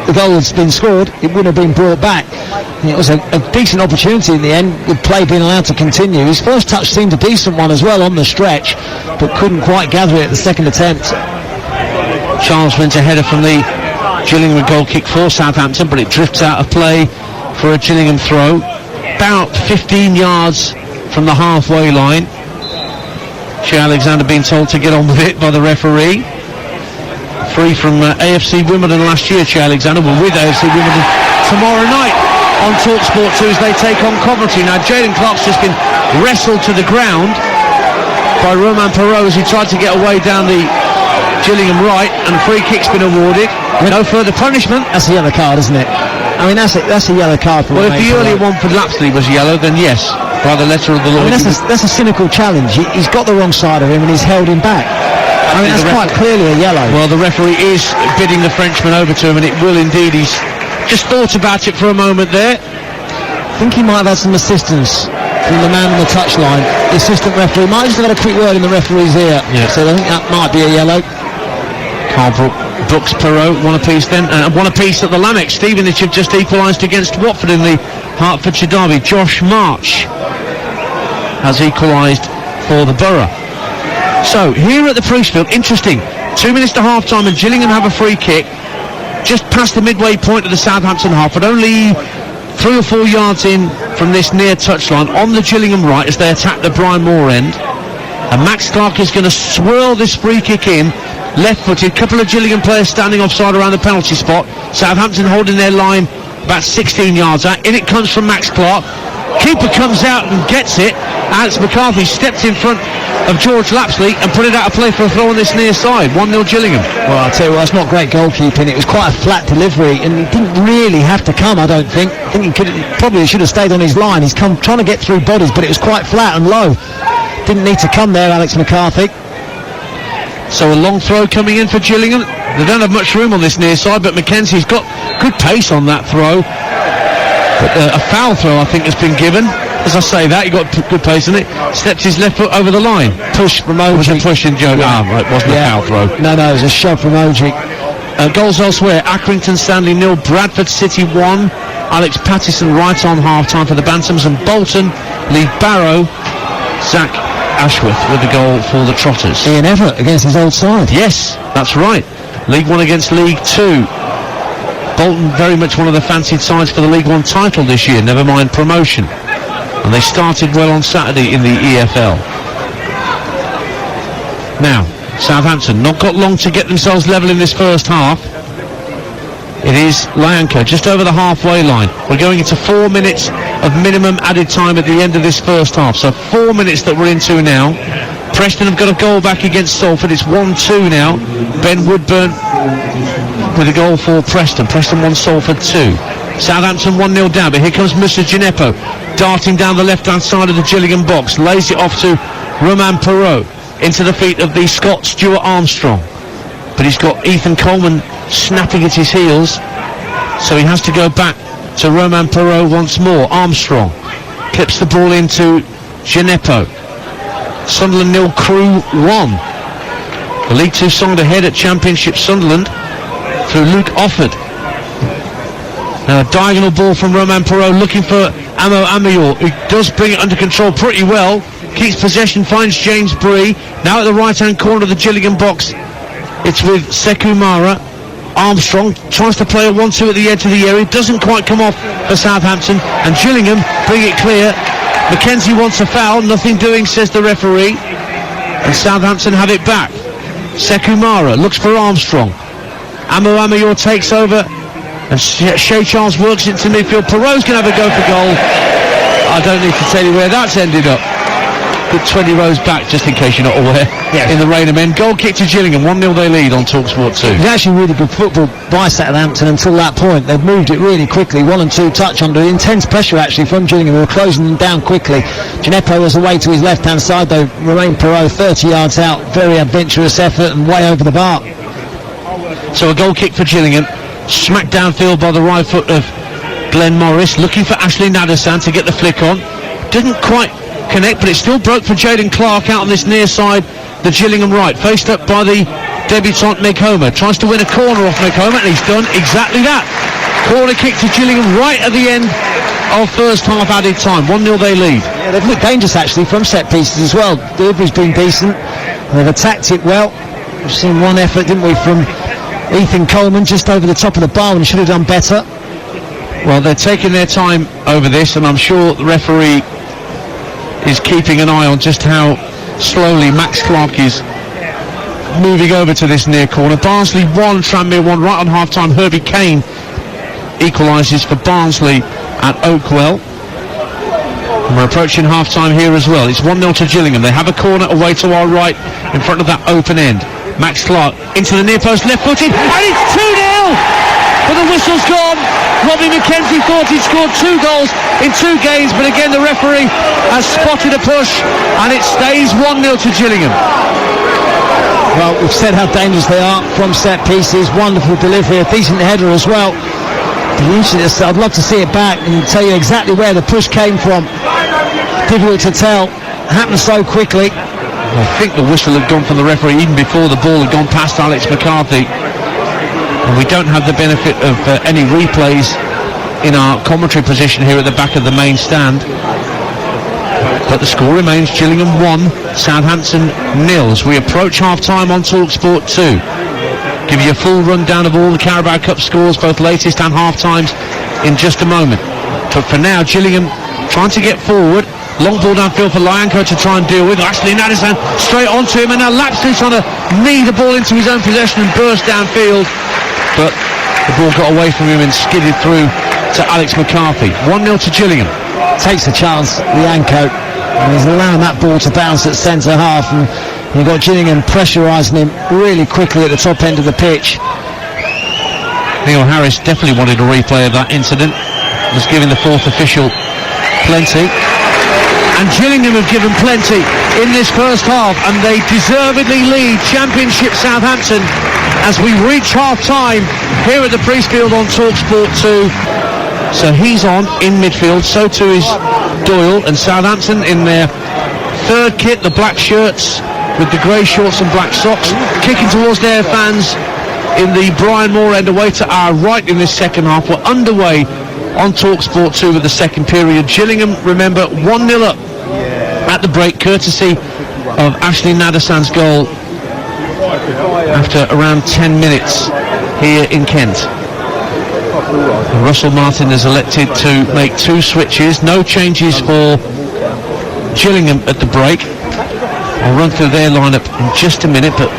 the goal has been scored, it wouldn't have been brought back. And it was a decent opportunity in the end, with play being allowed to continue. His first touch seemed a decent one as well on the stretch, but couldn't quite gather it at the second attempt. Charles wins a header from the Gillingham goal kick for Southampton, but it drifts out of play for a Gillingham throw. About 15 yards from the halfway line. Shea Alexander being told to get on with it by the referee. Free from AFC Wimbledon last year, Shea Alexander. We're with AFC Wimbledon tomorrow night on talksport 2 as they take on Coventry. Now, Jaden Clark's just been wrestled to the ground by Romain Perrault as he tried to get away down the Gillingham right, and a free kick's been awarded. No further punishment. That's the other card, isn't it? I mean, that's a yellow card for Well, if Romain the earlier Perrault. one for Lapsley was yellow, then yes, by the letter of the law. I mean, that's a cynical challenge. He's got the wrong side of him and he's held him back. I mean, that's quite clearly a yellow. Well, the referee is bidding the Frenchman over to him, and it will indeed. He's just thought about it for a moment there. I think he might have had some assistance from the man on the touchline. The assistant referee might just have had a quick word in the referee's ear. Yeah. So I think that might be a yellow. Carl Brooks, Perrault, one apiece then, and one apiece at the Lamex. Stevenage have just equalised against Watford in the Hertfordshire derby. Josh March has equalised for the Borough. So, here at the Priestfield, interesting, 2 minutes to half-time and Gillingham have a free kick just past the midway point of the Southampton half, but only 3 or 4 yards in from this near touchline on the Gillingham right as they attack the Brian Moore end. And Max Clark is going to swirl this free kick in, left-footed, couple of Gillingham players standing offside around the penalty spot. Southampton holding their line about 16 yards out. In it comes from Max Clark. Keeper comes out and gets it. Alex McCarthy stepped in front of George Lapsley and put it out of play for a throw on this near side. 1-0 Gillingham. Well, I'll tell you what, that's not great goalkeeping. It was quite a flat delivery and he didn't really have to come, I don't think. I think he should have stayed on his line. He's trying to get through bodies, but it was quite flat and low. Didn't need to come there, Alex McCarthy. So a long throw coming in for Gillingham. They don't have much room on this near side, but Mackenzie's got good pace on that throw. But a foul throw, I think, has been given. As I say that, he got good pace on it. Stepped his left foot over the line. Push from Oji. It was a push in Joe. Yeah. Right, wasn't a foul throw. No, it was a shove from Oji. Goals elsewhere. Accrington Stanley 0, Bradford City 1. Alex Pattison right on half-time for the Bantams, and Bolton lead Barrow. Zach Ashworth with the goal for the Trotters. Ian Everett against his old side. Yes, that's right. League 1 against League 2. Bolton very much one of the fancied sides for the League 1 title this year, never mind promotion. And they started well on Saturday in the EFL. Now, Southampton not got long to get themselves level in this first half. It is Lyanco just over the halfway line. We're going into 4 minutes of minimum added time at the end of this first half. So 4 minutes that we're into now. Preston have got a goal back against Salford. It's 1-2 now. Ben Woodburn with a goal for Preston. Preston 1, Salford 2. Southampton 1-0 down, but here comes Moussa Gineppo darting down the left-hand side of the Gillingham box. Lays it off to Romain Perrault into the feet of the Scot Stuart Armstrong. But he's got Ethan Coleman snapping at his heels, so he has to go back to Romain Perrault once more. Armstrong clips the ball into Gineppo. Sunderland 0, Crew 1. The League 2 side ahead at Championship Sunderland through Luke Offord. Now a diagonal ball from Romain Perrault looking for Amo Amayor, who does bring it under control pretty well. Keeps possession, finds James Bree. Now at the right-hand corner of the Gillingham box, it's with Sekou Mara. Armstrong tries to play a 1-2 at the edge of the area. Doesn't quite come off for Southampton. And Gillingham bring it clear. Mackenzie wants a foul. Nothing doing, says the referee. And Southampton have it back. Sekou Mara looks for Armstrong. Amo Amayor takes over. And Shea Charles works into midfield. Perrault's going to have a go for goal. I don't need to tell you where that's ended up. Good 20 rows back, just in case you're not aware. Yes. In the rain of men. Goal kick to Gillingham. 1-0 they lead on talksport 2. It was actually really good football by Southampton until that point. They've moved it really quickly. 1 and 2 touch under intense pressure actually from Gillingham. They were closing them down quickly. Gineppo was away to his left-hand side though. Romain Perrault 30 yards out. Very adventurous effort and way over the bar. So a goal kick for Gillingham. Smacked downfield by the right foot of Glenn Morris. Looking for Ashley Nadesan to get the flick on. Didn't quite connect, but it still broke for Jaden Clark out on this near side, the Gillingham right, faced up by the debutant Meg Homer. Tries to win a corner off Meg Homer, and he's done exactly that. Corner kick to Gillingham right at the end of first half added time. 1-0 they lead. Yeah, they've looked dangerous actually from set pieces as well. Delivery's been decent. They've attacked it well. We've seen one effort, didn't we, from Ethan Coleman just over the top of the bar, and he should have done better. Well, they're taking their time over this, and I'm sure the referee is keeping an eye on just how slowly Max Clark is moving over to this near corner. Barnsley 1, Tranmere 1, right on half-time. Herbie Kane equalises for Barnsley at Oakwell. And we're approaching half-time here as well. It's 1-0 to Gillingham. They have a corner away to our right in front of that open end. Max Clark into the near post, left-footed, and it's 2-0! But the whistle's gone. Robbie McKenzie thought he'd scored 2 goals in 2 games, but again the referee has spotted a push, and it stays 1-0 to Gillingham. Well, we've said how dangerous they are from set pieces. Wonderful delivery, a decent header as well. I'd love to see it back and tell you exactly where the push came from. Difficult to tell. It happened so quickly. I think the whistle had gone from the referee even before the ball had gone past Alex McCarthy. And we don't have the benefit of any replays in our commentary position here at the back of the main stand. But the score remains Gillingham 1, Southampton 0 as we approach half-time on talksport 2. Give you a full rundown of all the Carabao Cup scores, both latest and half-times, in just a moment. But for now, Gillingham trying to get forward. Long ball downfield for Lyanco to try and deal with. Ashley Nadesan straight onto him, and now Lapsley trying to knee the ball into his own possession and burst downfield. But the ball got away from him and skidded through to Alex McCarthy. 1-0 to Gillingham. Takes a chance, Lyanco. And he's allowing that ball to bounce at centre half, and you've got Gillingham pressurising him really quickly at the top end of the pitch. Neil Harris definitely wanted a replay of that incident. Was giving the fourth official plenty. And Gillingham have given plenty in this first half, and they deservedly lead Championship Southampton as we reach half-time here at the Priestfield on talksport 2. So he's on in midfield, so too is Doyle, and Southampton in their third kit, the black shirts with the grey shorts and black socks, kicking towards their fans in the Brian Moore end away to our right in this second half. We're underway on talksport 2 with the second period. Gillingham, remember, 1-0 up at the break, courtesy of Ashley Nadesan's goal after around 10 minutes here in Kent. Russell Martin has elected to make 2 switches, no changes for Gillingham at the break. I'll run through their lineup in just a minute, but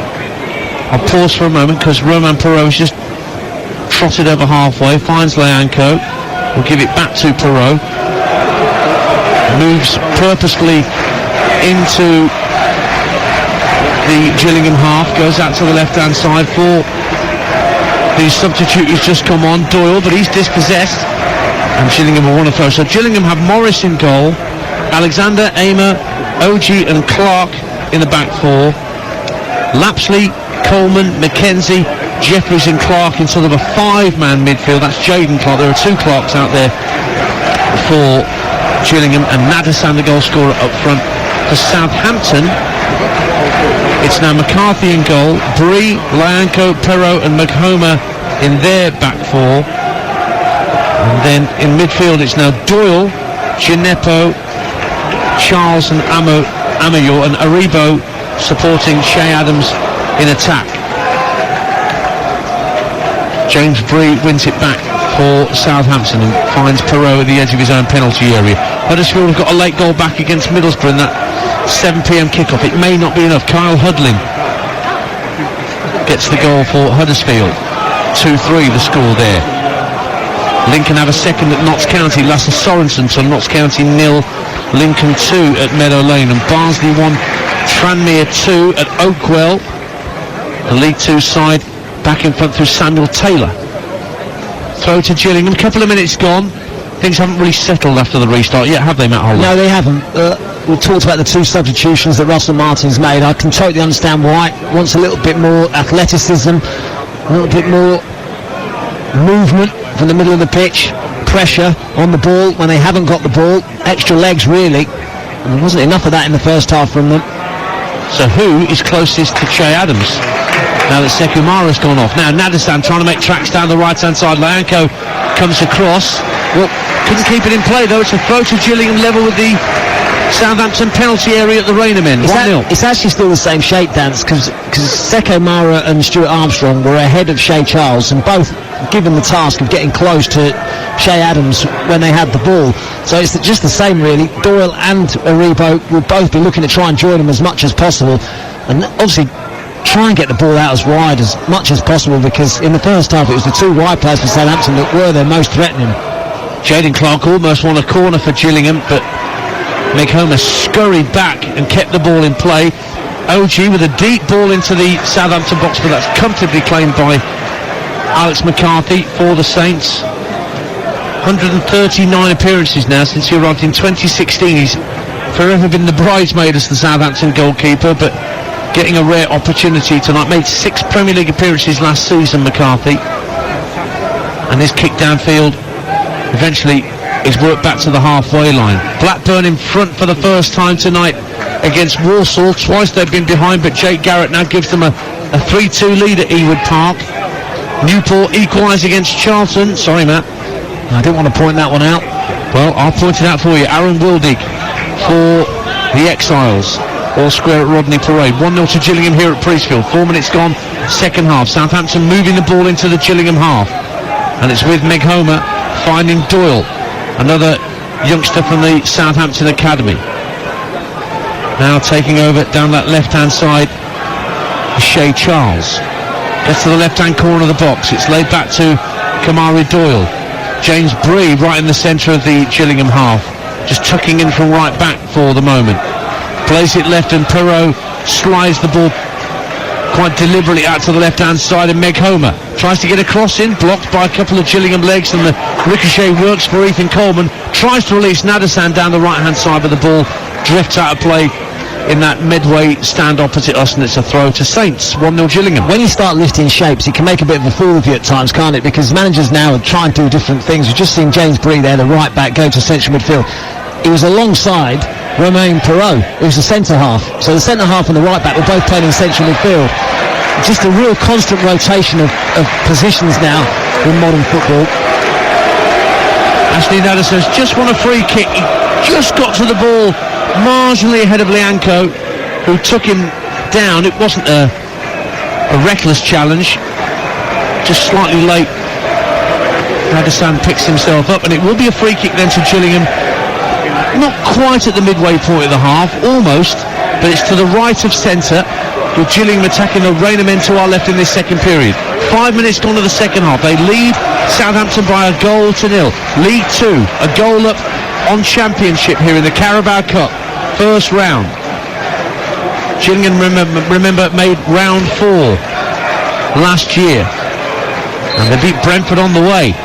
I'll pause for a moment because Roman Perot has just trotted over halfway, finds Lyanco, will give it back to Perot, moves purposefully into the Gillingham half, goes out to the left hand side for the substitute who's just come on, Doyle, but he's dispossessed, and Gillingham will want to throw. So Gillingham have Morris in goal, Alexander, Amer, OG and Clark in the back 4, Lapsley, Coleman, McKenzie, Jeffries and Clark in sort of a 5-man midfield. That's Jaden Clark. There are 2 Clarks out there for Gillingham, and Nadesan the goal scorer up front. For Southampton, it's now McCarthy in goal, Bree, Lyanco, Perot and McHomer in their back 4. And then in midfield it's now Doyle, Gineppo, Charles and Amayor, and Aribo supporting Shea Adams in attack. James Bree wins it back for Southampton and finds Perot at the edge of his own penalty area. Huddersfield have got a late goal back against Middlesbrough in that 7 p.m. kickoff. It may not be enough. Kyle Hudlin gets the goal for Huddersfield. 2-3 the score there. Lincoln have a second at Notts County. Lasse Sorensen to Notts County 0, Lincoln 2 at Meadow Lane, and Barnsley 1, Tranmere 2 at Oakwell. The League 2 side back in front through Samuel Taylor. Throw to Gillingham, a couple of minutes gone. Things haven't really settled after the restart yet, have they, Matt Holden? No, they haven't. We talked about the 2 substitutions that Russell Martin's made. I can totally understand why. Wants a little bit more athleticism, a little bit more movement from the middle of the pitch, pressure on the ball when they haven't got the ball, extra legs really, and there wasn't enough of that in the first half from them. So who is closest to Shea Adams now that Sekumara's gone off? Now Nadesan trying to make tracks down the right hand side. Lyanco comes across, well, couldn't keep it in play though. It's a throw to Gillingham level with the Southampton penalty area at the Raynham end. 1-0. It's actually still the same shape, dance, because Seko Mara and Stuart Armstrong were ahead of Shea Charles, and both given the task of getting close to Shea Adams when they had the ball. So it's just the same really. Doyle and Aribo will both be looking to try and join him as much as possible, and obviously try and get the ball out as wide as much as possible, because in the first half it was the 2 wide players for Southampton that were their most threatening. Jaden Clark almost won a corner for Gillingham, but McHomer scurried back and kept the ball in play. OG with a deep ball into the Southampton box, but that's comfortably claimed by Alex McCarthy for the Saints. 139 appearances now since he arrived in 2016. He's forever been the bridesmaid as the Southampton goalkeeper, but getting a rare opportunity tonight. Made 6 Premier League appearances last season, McCarthy. And this kick downfield eventually is worked back to the halfway line. Blackburn in front for the first time tonight against Walsall. Twice they've been behind, but Jake Garrett now gives them a 3-2 lead at Ewood Park. Newport equalise against Charlton. Sorry, Matt. I didn't want to point that one out. Well, I'll point it out for you. Aaron Wildig for the Exiles. All square at Rodney Parade. 1-0 to Gillingham here at Priestfield. 4 minutes gone, second half. Southampton moving the ball into the Gillingham half. And it's with Meg Homer finding Doyle, another youngster from the Southampton Academy. Now taking over down that left-hand side, Shay Charles. Gets to the left-hand corner of the box. It's laid back to Kamari Doyle. James Bree right in the centre of the Gillingham half, just tucking in from right back for the moment. Plays it left and Perot slides the ball quite deliberately out to the left-hand side, and Meg Homer tries to get a cross in, blocked by a couple of Gillingham legs, and the ricochet works for Ethan Coleman. Tries to release Nadasan down the right-hand side, but the ball drifts out of play in that midway stand opposite us, and it's a throw to Saints. 1-0 Gillingham. When you start lifting shapes, it can make a bit of a fool of you at times, can't it? Because managers now are trying to do different things. We've just seen James Bree there, the right back, go to central midfield. He was alongside Romain Perot, who's the centre half. So the centre half and the right back were both playing in central midfield. Just a real constant rotation of positions now in modern football. Ashley Nadasan's just won a free kick. He just got to the ball marginally ahead of Lianco, who took him down. It wasn't a reckless challenge, just slightly late. Nadasan picks himself up, and it will be a free kick then to Gillingham. Not quite at the midway point of the half, almost, but it's to the right of centre, with Gillingham attacking the rain of men to our left in this second period. 5 minutes gone to the second half. They lead Southampton by 1-0. League 2, a goal up on Championship here in the Carabao Cup, first round. Gillingham, remember, made round 4 last year, and they beat Brentford on the way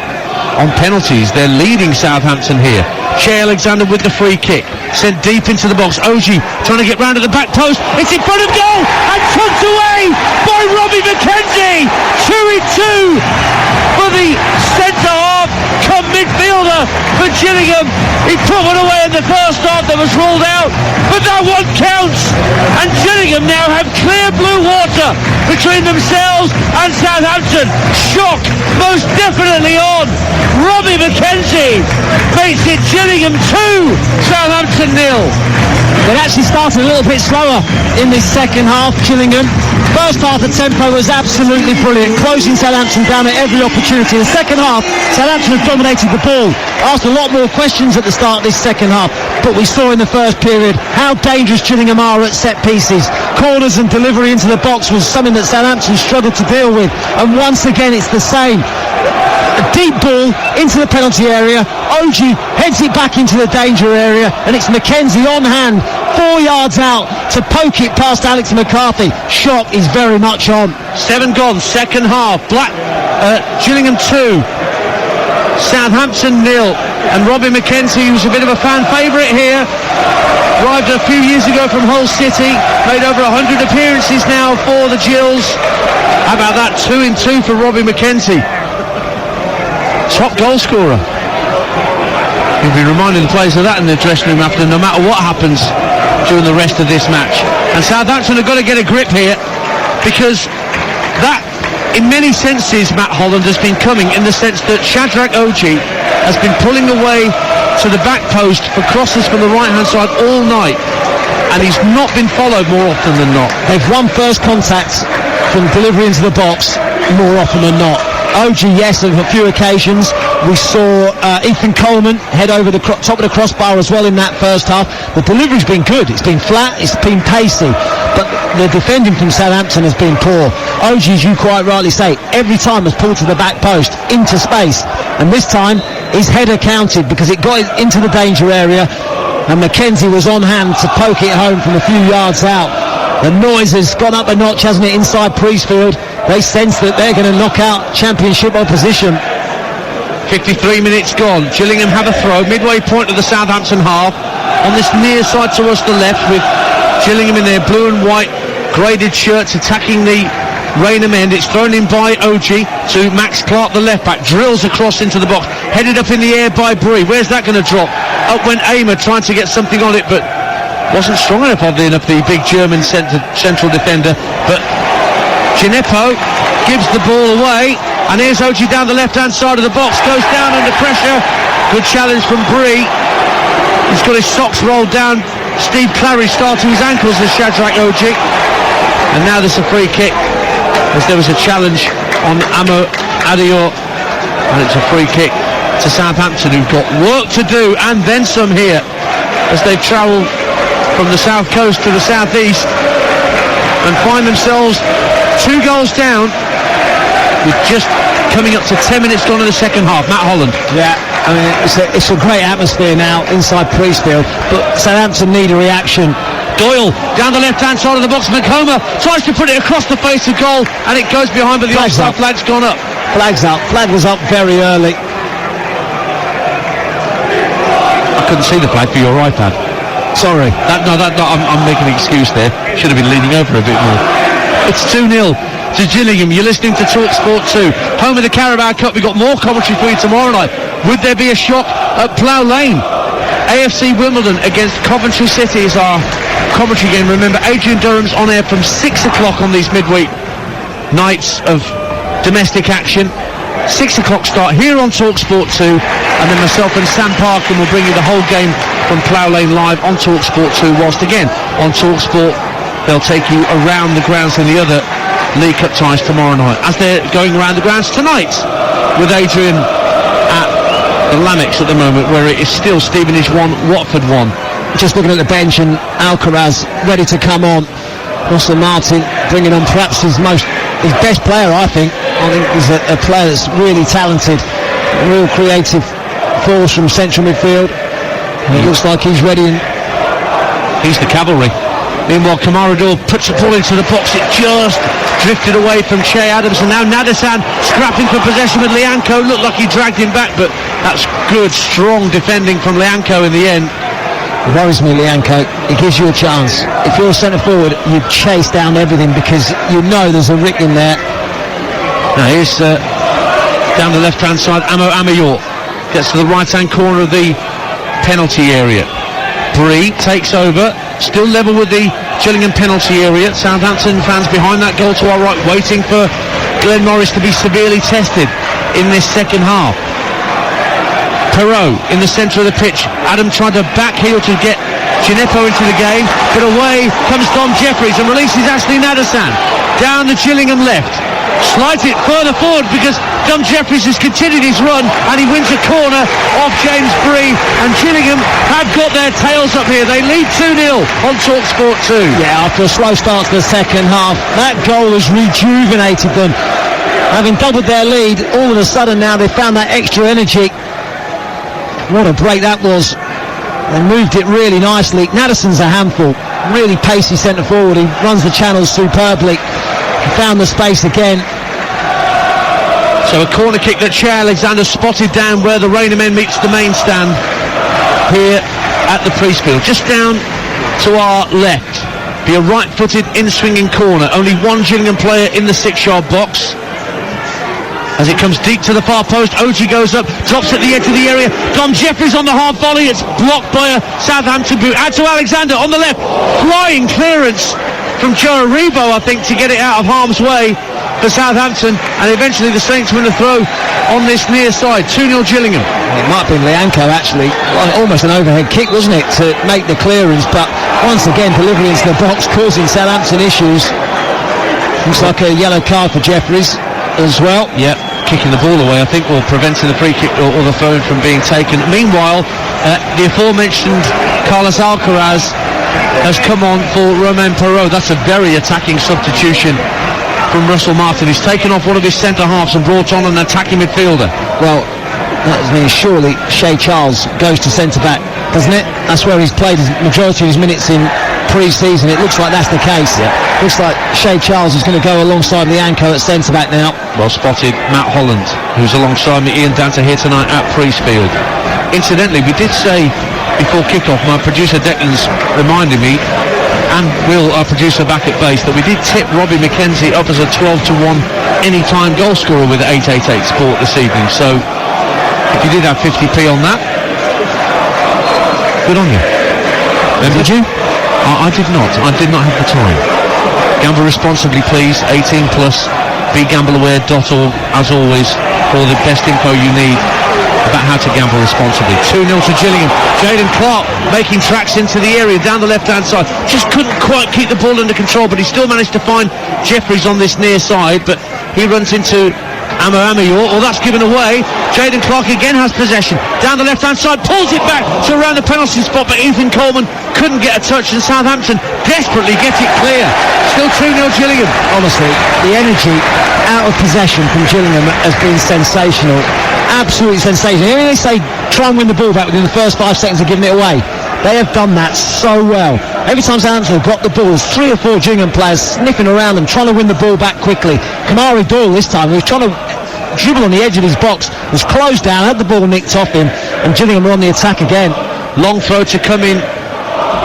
on penalties. They're leading Southampton here. Che Alexander with the free kick, sent deep into the box. Oji trying to get round at the back post. It's in front of goal and tucked away by Robbie McKenzie. 2-2 for the centre half come midfielder for Gillingham. He put one away in the first half that was ruled out, but that one counts, and Gillingham now have clear blue water between themselves and Southampton. Shock most definitely on. Robbie McKenzie makes it Gillingham 2, Southampton 0. It actually started a little bit slower in this second half, Gillingham. First half, the tempo was absolutely brilliant, closing Southampton down at every opportunity. In the second half, Southampton have dominated the ball, asked a lot more questions at the start of this second half, but we saw in the first period how dangerous Gillingham are at set pieces. Corners and delivery into the box was something that Southampton struggled to deal with, and once again it's the same. A deep ball into the penalty area. Oji heads it back into the danger area, and it's McKenzie on hand, 4 yards out to poke it past Alex McCarthy. Shock is very much on. 7 gone, second half. Gillingham 2, Southampton 0, and Robbie McKenzie, who's a bit of a fan favourite here, arrived a few years ago from Hull City, made over 100 appearances now for the Gills. How about that? 2-2 for Robbie McKenzie. Top goal scorer. You'll be reminding the players of that in the dressing room after, no matter what happens during the rest of this match. And Southampton have got to get a grip here, because that, in many senses, Matt Holland, has been coming in the sense that Shadrach Oji has been pulling away to the back post for crosses from the right-hand side all night, and he's not been followed more often than not. They've won first contact from delivery into the box more often than not. Oji, yes, on a few occasions. We saw Ethan Coleman head over the top of the crossbar as well in that first half. The delivery's been good. It's been flat, it's been pacey, but the defending from Southampton has been poor. Oji, as you quite rightly say, every time has pulled to the back post, into space, and this time his header counted because it got into the danger area, and McKenzie was on hand to poke it home from a few yards out. The noise has gone up a notch, hasn't it, inside Priestfield. They sense that they're going to knock out Championship opposition. 53 minutes gone. Gillingham have a throw, midway point of the Southampton half. On this near side towards the left, with Gillingham in their blue and white graded shirts attacking the Raynham end. It's thrown in by OG to Max Clark, the left back. Drills across into the box. Headed up in the air by Bree. Where's that going to drop? Up went Aimer trying to get something on it, but wasn't strong enough, oddly enough, the big German central defender. But Gineppo gives the ball away, and here's OG down the left-hand side of the box. Goes down under pressure. Good challenge from Bree. He's got his socks rolled down. Steve Clary starting his ankles as Shadrach OG. And now there's a free kick, as there was a challenge on Amo Adeor, and it's a free kick to Southampton, who've got work to do and then some here as they travel from the south coast to the southeast and find themselves 2 goals down with just coming up to 10 minutes gone in the second half. Matt Holland. Yeah, I mean, it's a great atmosphere now inside Priestfield, but Southampton need a reaction. Doyle down the left-hand side of the box. McComa tries to put it across the face of goal, and it goes behind, but the offside flag's gone up. Flag's up. Flag was up very early. I couldn't see the flag for your iPad. Sorry. I'm making an excuse there. Should have been leaning over a bit more. It's 2-0 to Gillingham. You're listening to talksport 2, home of the Carabao Cup. We've got more commentary for you tomorrow night. Would there be a shock at Plough Lane? AFC Wimbledon against Coventry City is our commentary game. Remember, Adrian Durham's on air from 6 o'clock on these midweek nights of domestic action. 6 o'clock start here on talksport 2, and then myself and Sam Parkin will bring you the whole game from Plough Lane live on talksport 2, whilst again on talksport they'll take you around the grounds in the other League Cup ties tomorrow night, as they're going around the grounds tonight with Adrian at the Lamex at the moment, where it is still Stevenage 1, Watford 1. Just looking at the bench, and Alcaraz ready to come on. Russell Martin bringing on perhaps his best player, I think. I think he's a player that's really talented, a real creative force from central midfield. And it looks like he's ready, and he's the cavalry. Meanwhile, Kamarador puts the ball into the box. It just drifted away from Che Adams, and now Nadasan scrapping for possession with Lianco. Looked like he dragged him back, but that's good, strong defending from Lianco in the end. It worries me, Lianco. It gives you a chance. If you're a centre forward, you chase down everything because you know there's a rick in there. Now here's down the left-hand side, Amayor gets to the right-hand corner of the penalty area. Bree takes over, still level with the Gillingham penalty area. Southampton fans behind that goal to our right, waiting for Glenn Morris to be severely tested in this second half. Perot in the centre of the pitch. Adam tried to backheel to get Gineppo into the game, but away comes Dom Jeffries and releases Ashley Nadasan down the Gillingham left. Slides it further forward because Dom Jeffries has continued his run, and he wins a corner off James Bree, and Gillingham have got their tails up here. They lead 2-0 on talksport 2. Yeah, after a slow start to the second half, that goal has rejuvenated them. Having doubled their lead, all of a sudden now they found that extra energy. What a break that was. They moved it really nicely. Nadasan's a handful, really pacey centre forward. He runs the channels superbly. He found the space again. So a corner kick that Che Alexander spotted down where the Raynham end meets the main stand here at the Priestfield. Just down to our left. Be a right-footed in-swinging corner. Only one Gillingham player in the 6-yard box. As it comes deep to the far post, OG goes up, drops at the edge of the area. Dom Jeffries on the hard volley. It's blocked by a Southampton boot. Out to Alexander on the left. Flying clearance from Joe Aribo, I think, to get it out of harm's way for Southampton. And eventually the Saints win the throw on this near side. 2-0 Gillingham. It might have been Lianco, actually. Almost an overhead kick, wasn't it, to make the clearance. But once again, delivery into the box, causing Southampton issues. Looks like a yellow card for Jeffries as well. Yep. Kicking the ball away, I think, or preventing the free kick or the throw from being taken. Meanwhile, the aforementioned Carlos Alcaraz has come on for Romain Perot. That's a very attacking substitution from Russell Martin. He's taken off one of his centre halves and brought on an attacking midfielder. Well, that means surely Shea Charles goes to centre back, doesn't it? That's where he's played his majority of his minutes in pre-season, it looks like that's the case. Looks like Shay Charles is going to go alongside Lianco at centre-back now. Well spotted, Matt Holland, who's alongside me, Ian Danta, here tonight at Priestfield. Incidentally, we did say before kick-off, my producer Declan's reminded me, and Will, our producer back at base, that we did tip Robbie McKenzie up as a 12-1 anytime goal scorer with 888 Sport this evening. So if you did have 50p on that, good on you. Did you? I did not. I did not have the time. Gamble responsibly, please. 18 plus. BeGambleAware.org, as always, for the best info you need about how to gamble responsibly. 2-0 to Gillingham. Jayden Clark making tracks into the area down the left-hand side. Just couldn't quite keep the ball under control, but he still managed to find Jeffries on this near side, but he runs into Amayor. Well, that's given away. Jayden Clark again has possession. Down the left-hand side, pulls it back to around the penalty spot, but Ethan Coleman couldn't get a touch, and Southampton desperately get it clear. Still 2-0 Gillingham. Honestly, the energy out of possession from Gillingham has been sensational. Absolutely sensational. You know, they say try and win the ball back within the first 5 seconds of giving it away. They have done that so well. Every time Southampton have got the ball, there's 3 or 4 Gillingham players sniffing around them, trying to win the ball back quickly. Kamari Doyle this time, he was trying to dribble on the edge of his box, was closed down, had the ball nicked off him, and Gillingham were on the attack again. Long throw to come in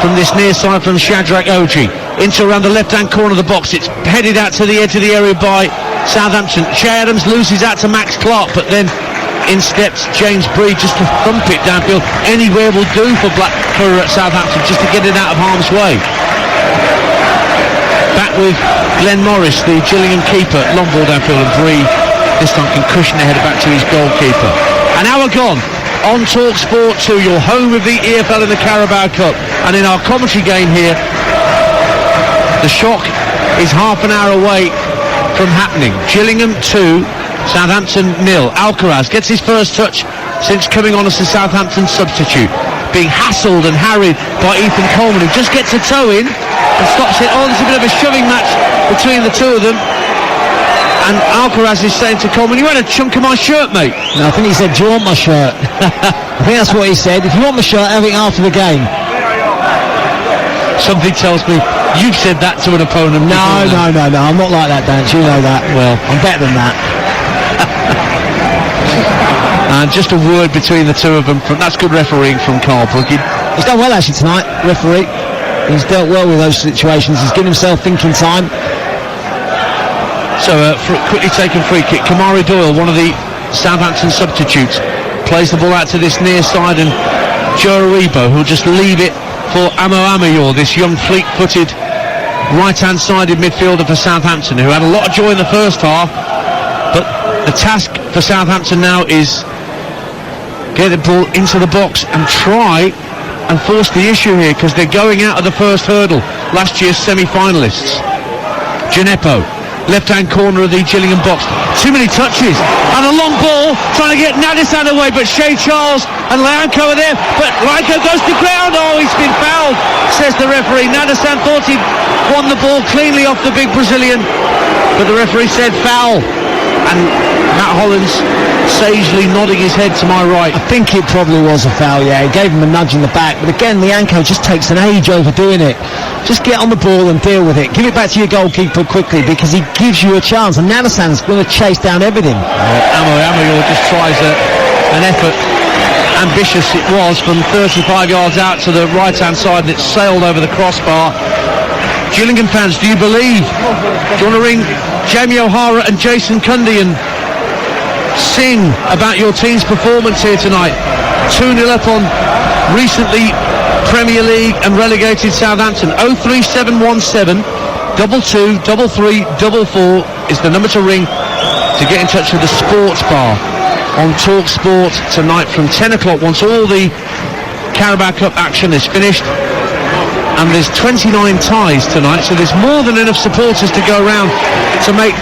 from this near side from Shadrach Oji. Into around the left-hand corner of the box. It's headed out to the edge of the area by Southampton. Shay Adams loses out to Max Clark, but then in steps James Breed just to thump it downfield. Anywhere will do for Southampton, just to get it out of harm's way. Back with Glenn Morris, the Gillingham keeper. Long ball downfield, and Breed this time can cushion the header back to his goalkeeper. An hour gone on talksport 2, your home of the EFL in the Carabao Cup. And in our commentary game here, the shock is half an hour away from happening. Gillingham 2, Southampton 0. Alcaraz gets his first touch since coming on as a Southampton substitute, being hassled and harried by Ethan Coleman, who just gets a toe in and stops it. Oh, there's a bit of a shoving match between the two of them, and Alcaraz is saying to Coleman, "You had a chunk of my shirt, mate." No, I think he said, "Do you want my shirt?" I think that's what he said. If you want my shirt, have it after the game. Something tells me you've said that to an opponent. No, I'm not like that, Dan. You know that. Well, I'm better than that. And just a word between the two of them. That's good refereeing from Carl Brookie. He's done well actually tonight, referee. He's dealt well with those situations. He's given himself thinking time. So quickly taken free kick. Kamari Doyle, one of the Southampton substitutes, plays the ball out to this near side, and Joe Aribo, who'll just leave it for Amayor, this young fleet-footed right-hand sided midfielder for Southampton, who had a lot of joy in the first half. But the task for Southampton now is get the ball into the box and try and force the issue here, because they're going out of the first hurdle, last year's semi-finalists. Gineppo, left-hand corner of the Gillingham box. Too many touches. And a long ball, trying to get Nadisan away, but Shay Charles and Lianco are there. But Lianco goes to ground. Oh, he's been fouled, says the referee. Nadisan thought he'd won the ball cleanly off the big Brazilian, but the referee said foul. And Matt Holland's sagely nodding his head to my right. I think it probably was a foul, yeah. He gave him a nudge in the back, but again, Lianco just takes an age over doing it. Just get on the ball and deal with it. Give it back to your goalkeeper quickly, because he gives you a chance, and Nadisan's going to chase down everything. Amayor just tries an effort. Ambitious it was, from 35 yards out to the right-hand side, and it sailed over the crossbar. Gillingham fans, do you believe? Do you want to ring Jamie O'Hara and Jason Cundy and sing about your team's performance here tonight? 2-0 up on recently Premier League and relegated Southampton. 03717 22 33 44 is the number to ring to get in touch with the Sports Bar on talksport tonight from 10 o'clock, once all the Carabao Cup action is finished. And there's 29 ties tonight, so there's more than enough supporters to go around to make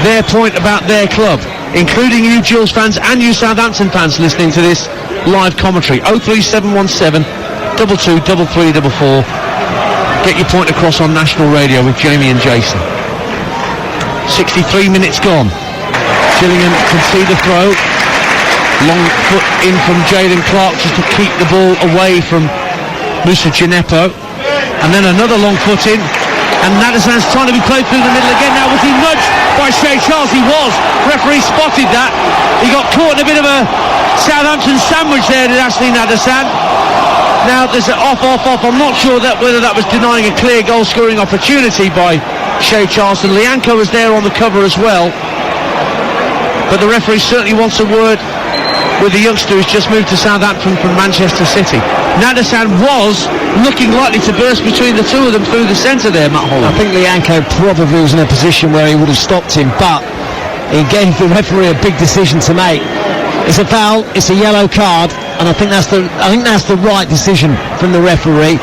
their point about their club, including you Jules fans and you Southampton fans listening to this live commentary. 03717 22 33 44. Get your point across on national radio with Jamie and Jason. 63 minutes gone. Gillingham concede a throw. Long foot in from Jayden Clark just to keep the ball away from Musa Gineppo. and then another long foot in, and Nadesan's trying to be played through the middle again. Now, was he nudged by Shea Charles? He was. Referee spotted that. He got caught in a bit of a Southampton sandwich there, did Ashley Nadesan. Now there's an off. I'm not sure whether that was denying a clear goal scoring opportunity by Shea Charles, and Lianco was there on the cover as well. But the referee certainly wants a word with the youngster who's just moved to Southampton from Manchester City. Nadesan was looking likely to burst between the two of them through the centre there, Matt Holland. I think Lianco probably was in a position where he would have stopped him, but he gave the referee a big decision to make. It's a foul, it's a yellow card, and I think that's the right decision from the referee.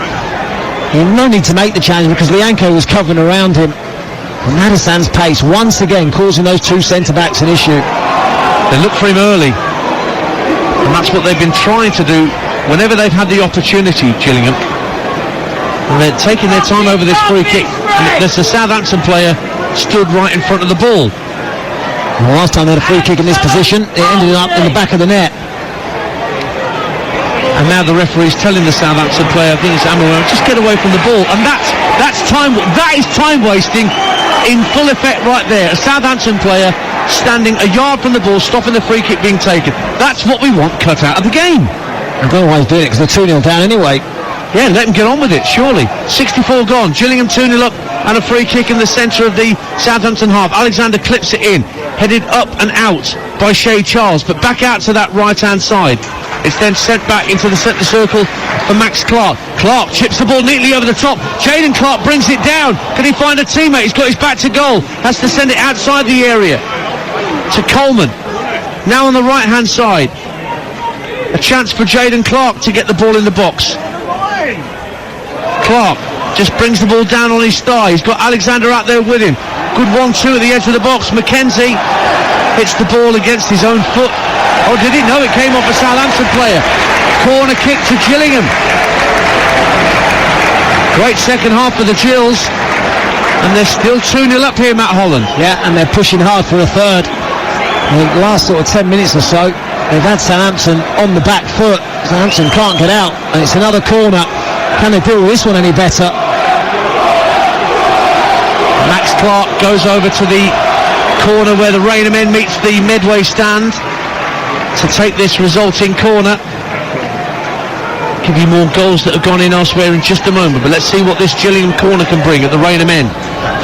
He had no need to make the challenge because Lianco was covering around him. And Nadesan's pace once again causing those two centre-backs an issue. They look for him early, and that's what they've been trying to do whenever they've had the opportunity, Gillingham. And they're taking their time over this free kick. And there's a Southampton player stood right in front of the ball. Well, last time they had a free kick in this position, it ended up in the back of the net. And now the referee's telling the Southampton player, I think it's Amaro, just get away from the ball. And that's time. That is time wasting in full effect right there. A Southampton player standing a yard from the ball, stopping the free kick being taken. That's what we want cut out of the game. I don't know why he's doing it, because they're 2-0 down anyway. Yeah, let him get on with it, surely. 64 gone, Gillingham 2-0 up, and a free kick in the centre of the Southampton half. Alexander clips it in, headed up and out by Shea Charles, but back out to that right-hand side. It's then sent back into the centre circle for Max Clark. Clark chips the ball neatly over the top. Jaden Clark brings it down. Can he find a teammate? He's got his back to goal. Has to send it outside the area to Coleman. Now on the right-hand side. A chance for Jaden Clark to get the ball in the box. Clark just brings the ball down on his thigh. He's got Alexander out there with him. Good 1-2 at the edge of the box. Mackenzie hits the ball against his own foot. Oh, did he? No, it came off a Southampton player. Corner kick to Gillingham. Great second half for the Gills. And they're still 2-0 up here, Matt Holland. Yeah, and they're pushing hard for a third. In the last sort of 10 minutes or so, they've had Southampton on the back foot. Southampton can't get out, and it's another corner. Can they deal with this one any better? Max Clark goes over to the corner where the Rainer men meets the Medway stand to take this resulting corner. Give you more goals that have gone in elsewhere in just a moment, but let's see what this Gillingham corner can bring at the Rainer men.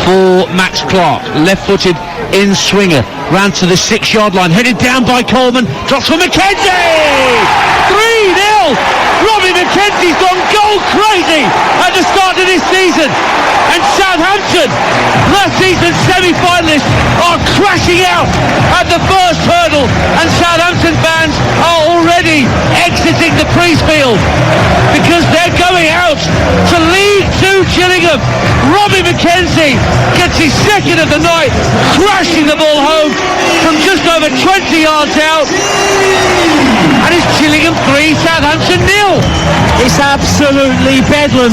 For Max Clark, left-footed in swinger, round to the 6-yard line, headed down by Coleman, drops for Mackenzie! 3-0! Robbie Mackenzie's gone goal crazy at the start of this season, and Southampton, last season's semi-finalists, are crashing out at the first hurdle, and Southampton fans are already exiting the Priestfield because they're going out to League 2 Gillingham. Robbie Mackenzie gets his second of the night, crashing the ball home from just over 20 yards out, and it's Gillingham 3, Southampton 0. It's absolutely bedlam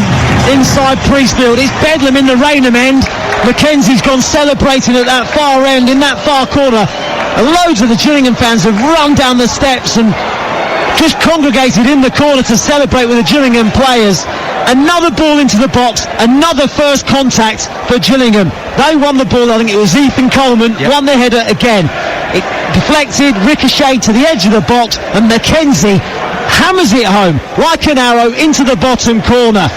inside Priestfield. It's bedlam in the Raynham end. Mackenzie's gone celebrating at that far end, in that far corner. And loads of the Gillingham fans have run down the steps and just congregated in the corner to celebrate with the Gillingham players. Another ball into the box, another first contact for Gillingham. They won the ball, I think it was Ethan Coleman, won their header again. It deflected, ricocheted to the edge of the box, and Mackenzie hammers it home like an arrow into the bottom corner.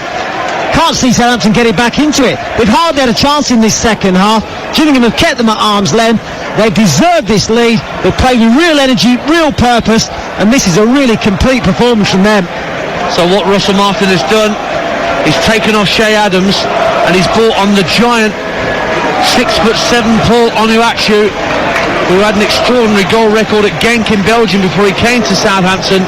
Can't see Southampton getting back into it. They've hardly had a chance in this second half. Gillingham have kept them at arm's length. They've deserved this lead. They've played with real energy, real purpose, and this is a really complete performance from them. So what Russell Martin has done, he's taken off Shea Adams and he's brought on the giant 6'7" Paul Onuachu, who had an extraordinary goal record at Genk in Belgium before he came to Southampton.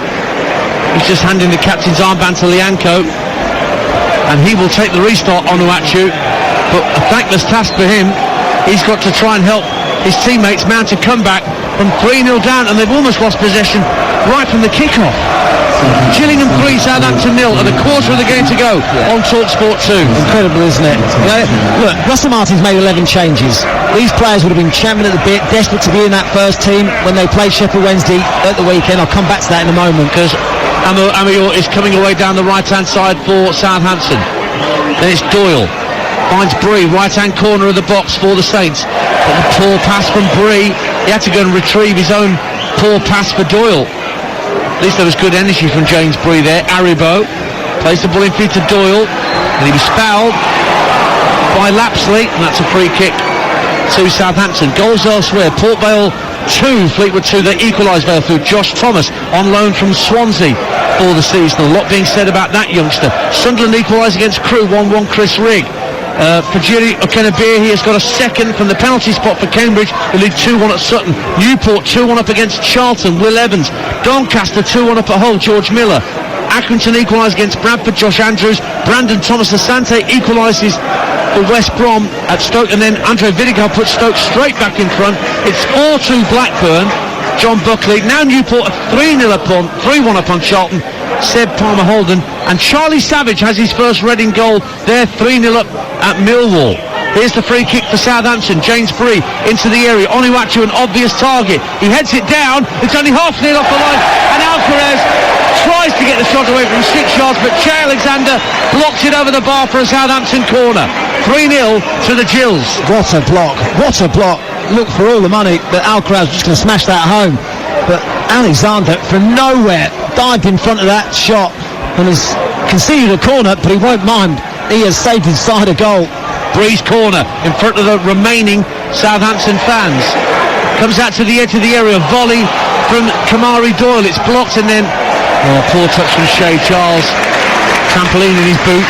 He's just handing the captain's armband to Lianco, and he will take the restart, Onuachu, but a thankless task for him. He's got to try and help his teammates mount a comeback from 3-0 down, and they've almost lost possession right from the kick-off. Gillingham 3, Southampton 0, and a quarter of the game to go on talksport 2. Incredible, isn't it? You know, look, Russell Martin's made 11 changes. These players would have been champing at the bit, desperate to be in that first team when they played Sheffield Wednesday at the weekend. I'll come back to that in a moment. Because Amayor is coming away down the right-hand side for Southampton. Then it's Doyle. Finds Bree, right-hand corner of the box for the Saints. But the poor pass from Bree. He had to go and retrieve his own poor pass for Doyle. At least there was good energy from James Bree there. Aribo plays the ball in feed to Doyle. And he was fouled by Lapsley. And that's a free kick to Southampton. Goals elsewhere. Port Vale 2, Fleetwood 2. They equalised there through Josh Thomas on loan from Swansea for the season. A lot being said about that youngster. Sunderland equalised against Crewe 1-1. Chris Rigg. Fajiri Okenabir, he has got a second from the penalty spot for Cambridge. They lead 2-1 at Sutton. Newport 2-1 up against Charlton. Will Evans. Doncaster 2-1 up at Hull. George Miller. Accrington equalised against Bradford. Josh Andrews. Brandon Thomas Asante equalises for West Brom at Stoke, and then Andre Vidigal puts Stoke straight back in front. It's 4-2 Blackburn. John Buckley. Now Newport 3-1 up on Charlton. Seb Palmer Holden, and Charlie Savage has his first Reading goal. They're 3-0 up at Millwall. Here's the free kick for Southampton. James Bree into the area. Onuachu, an obvious target. He heads it down. It's only half-nil off the line, and Alcaraz tries to get the shot away from 6 yards, but Che Alexander blocks it over the bar for a Southampton corner. 3-0 to the Gills. What a block. What a block. Look, for all the money that Alcaraz was just going to smash that home. But Alexander, from nowhere, dived in front of that shot and has conceded a corner, but he won't mind. He has saved his side a goal. Breeze corner in front of the remaining Southampton fans. Comes out to the edge of the area. Volley from Kamari Doyle. It's blocked, and then poor touch from Shay Charles. Trampoline in his boot,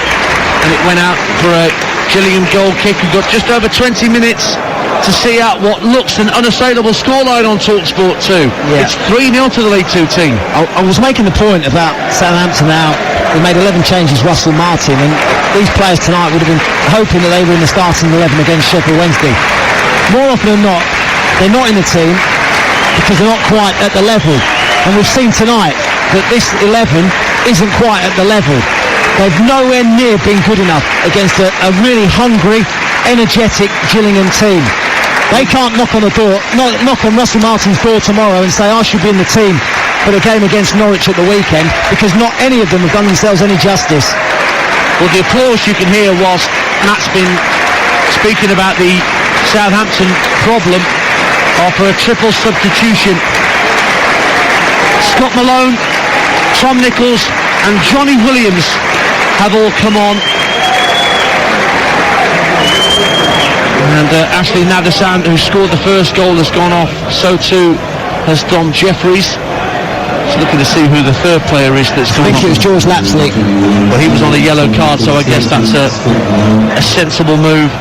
and it went out for a Gillingham goal kick. We've got just over 20 minutes to see out what looks an unassailable scoreline on talksport 2. Yeah. It's 3-0 to the League 2 team. I was making the point about Southampton now. They made 11 changes, Russell Martin, and these players tonight would have been hoping that they were in the starting 11 against Sheffield Wednesday. More often than not, they're not in the team because they're not quite at the level. And we've seen tonight that this 11 isn't quite at the level. They've nowhere near been good enough against a really hungry, energetic Gillingham team. They can't knock on Russell Martin's door tomorrow and say, I should be in the team for the game against Norwich at the weekend, because not any of them have done themselves any justice. Well, the applause you can hear whilst Matt's been speaking about the Southampton problem after a triple substitution. Scott Malone, Tom Nichols and Johnny Williams have all come on. And Ashley Nadasan, who scored the first goal, has gone off. So too has Dom Jeffries. Just looking to see who the third player is that's gone off. I think it was George Lapsley. Well, he was on a yellow card, so I guess that's a sensible move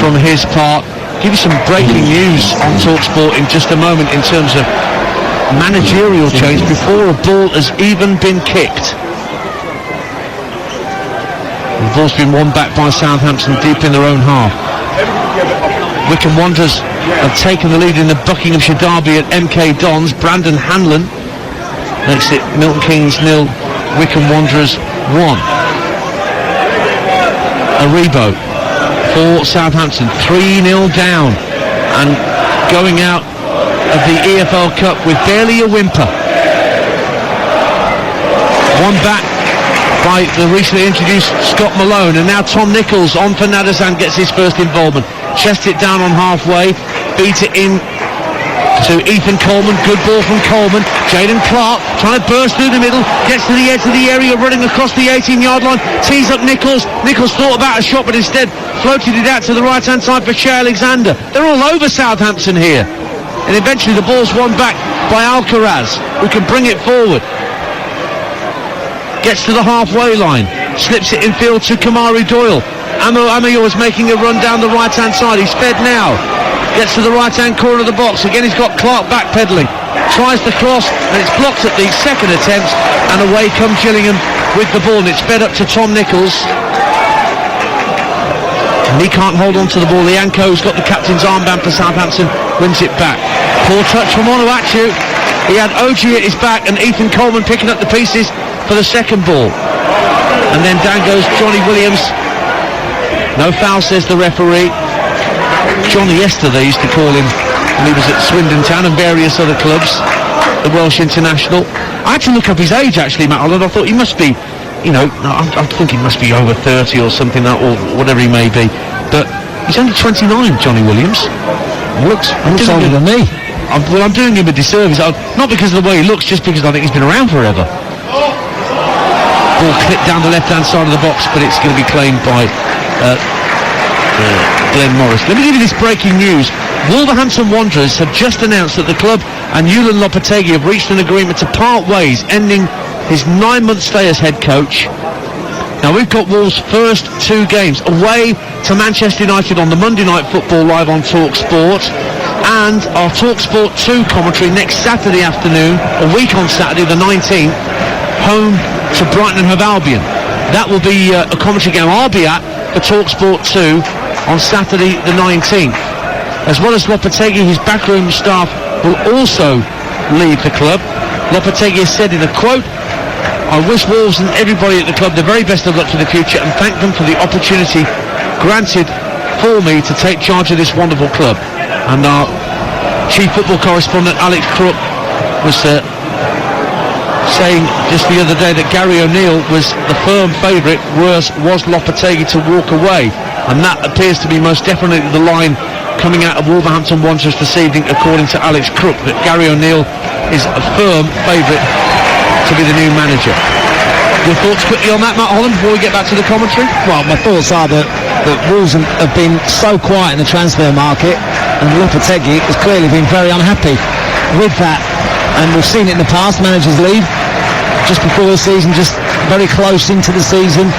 from his part. Give you some breaking news on TalkSport in just a moment in terms of managerial change before a ball has even been kicked. The ball's been won back by Southampton deep in their own half. Wycombe Wanderers have taken the lead in the Buckinghamshire derby at MK Dons. Brandon Hanlon makes it Milton Keynes 0, Wycombe Wanderers 1. Aribo for Southampton, 3-0 down and going out of the EFL Cup with barely a whimper. One back by the recently introduced Scott Malone, and now Tom Nichols on for Nadasan gets his first involvement. Chests it down on halfway, beats it in to Ethan Coleman. Good ball from Coleman. Jaden Clark trying to burst through the middle, gets to the edge of the area, running across the 18-yard line, tees up Nichols. Nichols thought about a shot, but instead floated it out to the right-hand side for Che Alexander. They're all over Southampton here, and eventually the ball's won back by Alcaraz, who can bring it forward. Gets to the halfway line, slips it in field to Kamari Doyle. Amayor is making a run down the right-hand side. He's fed now. Gets to the right-hand corner of the box. Again, he's got Clark backpedaling. Tries to cross, and it's blocked at the second attempt. And away comes Gillingham with the ball. And it's fed up to Tom Nichols. And he can't hold on to the ball. Lianco's got the captain's armband for Southampton. Wins it back. Poor touch from Onuachu. He had Oji at his back, and Ethan Coleman picking up the pieces for the second ball. And then down goes Johnny Williams. No foul, says the referee. Johnny Esther, they used to call him when he was at Swindon Town and various other clubs, the Welsh international. I had to look up his age actually, Matt Holland. I thought he must be you know, I'm thinking must be over 30 or something, or whatever he may be. But he's only 29, Johnny Williams. Looks older than me. I'm doing him a disservice, not because of the way he looks, just because I think he's been around forever. Ball clipped down the left-hand side of the box, but it's going to be claimed by Glenn Morris. Let me give you this breaking news. Wolverhampton Wanderers have just announced that the club and Julian Lopetegui have reached an agreement to part ways, ending his 9-month stay as head coach. Now we've got Wolves' first 2 games away to Manchester United on the Monday Night Football live on talksport, and our talksport 2 commentary next Saturday afternoon, a week on Saturday the 19th, home to Brighton and Hove Albion. That will be a commentary game I'll be at for talksport 2 on Saturday the 19th. As well as Lopetegui, his backroom staff will also leave the club. Lopetegui has said in a quote, "I wish Wolves and everybody at the club the very best of luck for the future and thank them for the opportunity granted for me to take charge of this wonderful club." And our chief football correspondent Alex Crook was saying just the other day that Gary O'Neill was the firm favourite, was Lopetegui to walk away, and that appears to be most definitely the line coming out of Wolverhampton Wanderers this evening, according to Alex Crook, that Gary O'Neill is a firm favourite to be the new manager. Your thoughts quickly on that, Matt Holland, before we get back to the commentary? Well, my thoughts are that Wolves have been so quiet in the transfer market, and Lopetegui has clearly been very unhappy with that. And we've seen it in the past, managers leave just before the season, just very close into the season,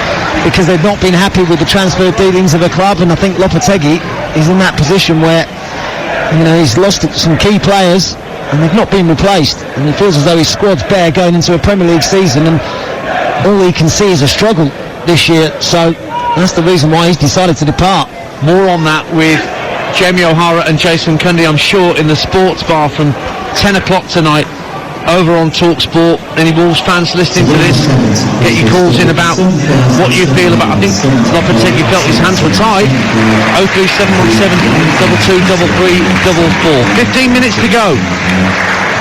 because they've not been happy with the transfer dealings of a club. And I think Lopetegui is in that position where, you know, he's lost some key players and they've not been replaced, and he feels as though his squad's bare going into a Premier League season, and all he can see is a struggle this year. So that's the reason why he's decided to depart. More on that with Jamie O'Hara and Jason Cundy, I'm sure, in the sports bar from 10 o'clock tonight over on talksport. Any Wolves fans listening to this, get your calls in about what you feel about. I think Lopetegui felt his hands were tied. 03717 22 33 44. 15 minutes to go.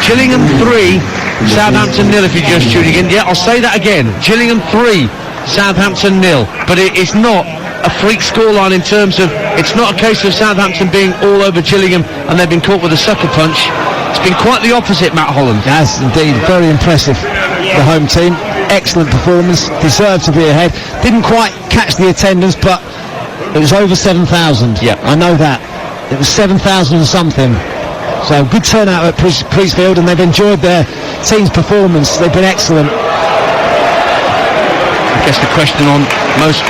Gillingham 3, Southampton 0 if you're just tuning in. Yeah, I'll say that again. Gillingham 3, Southampton 0. But it's not a freak scoreline in terms of, it's not a case of Southampton being all over Gillingham and they've been caught with a sucker punch. It's been quite the opposite, Matt Holland. Yes, indeed. Very impressive, the home team. Excellent performance. Deserved to be ahead. Didn't quite catch the attendance, but it was over 7,000. Yeah, I know that. It was 7,000 and something. So good turnout at Priestfield, and they've enjoyed their team's performance. They've been excellent. I guess the question on most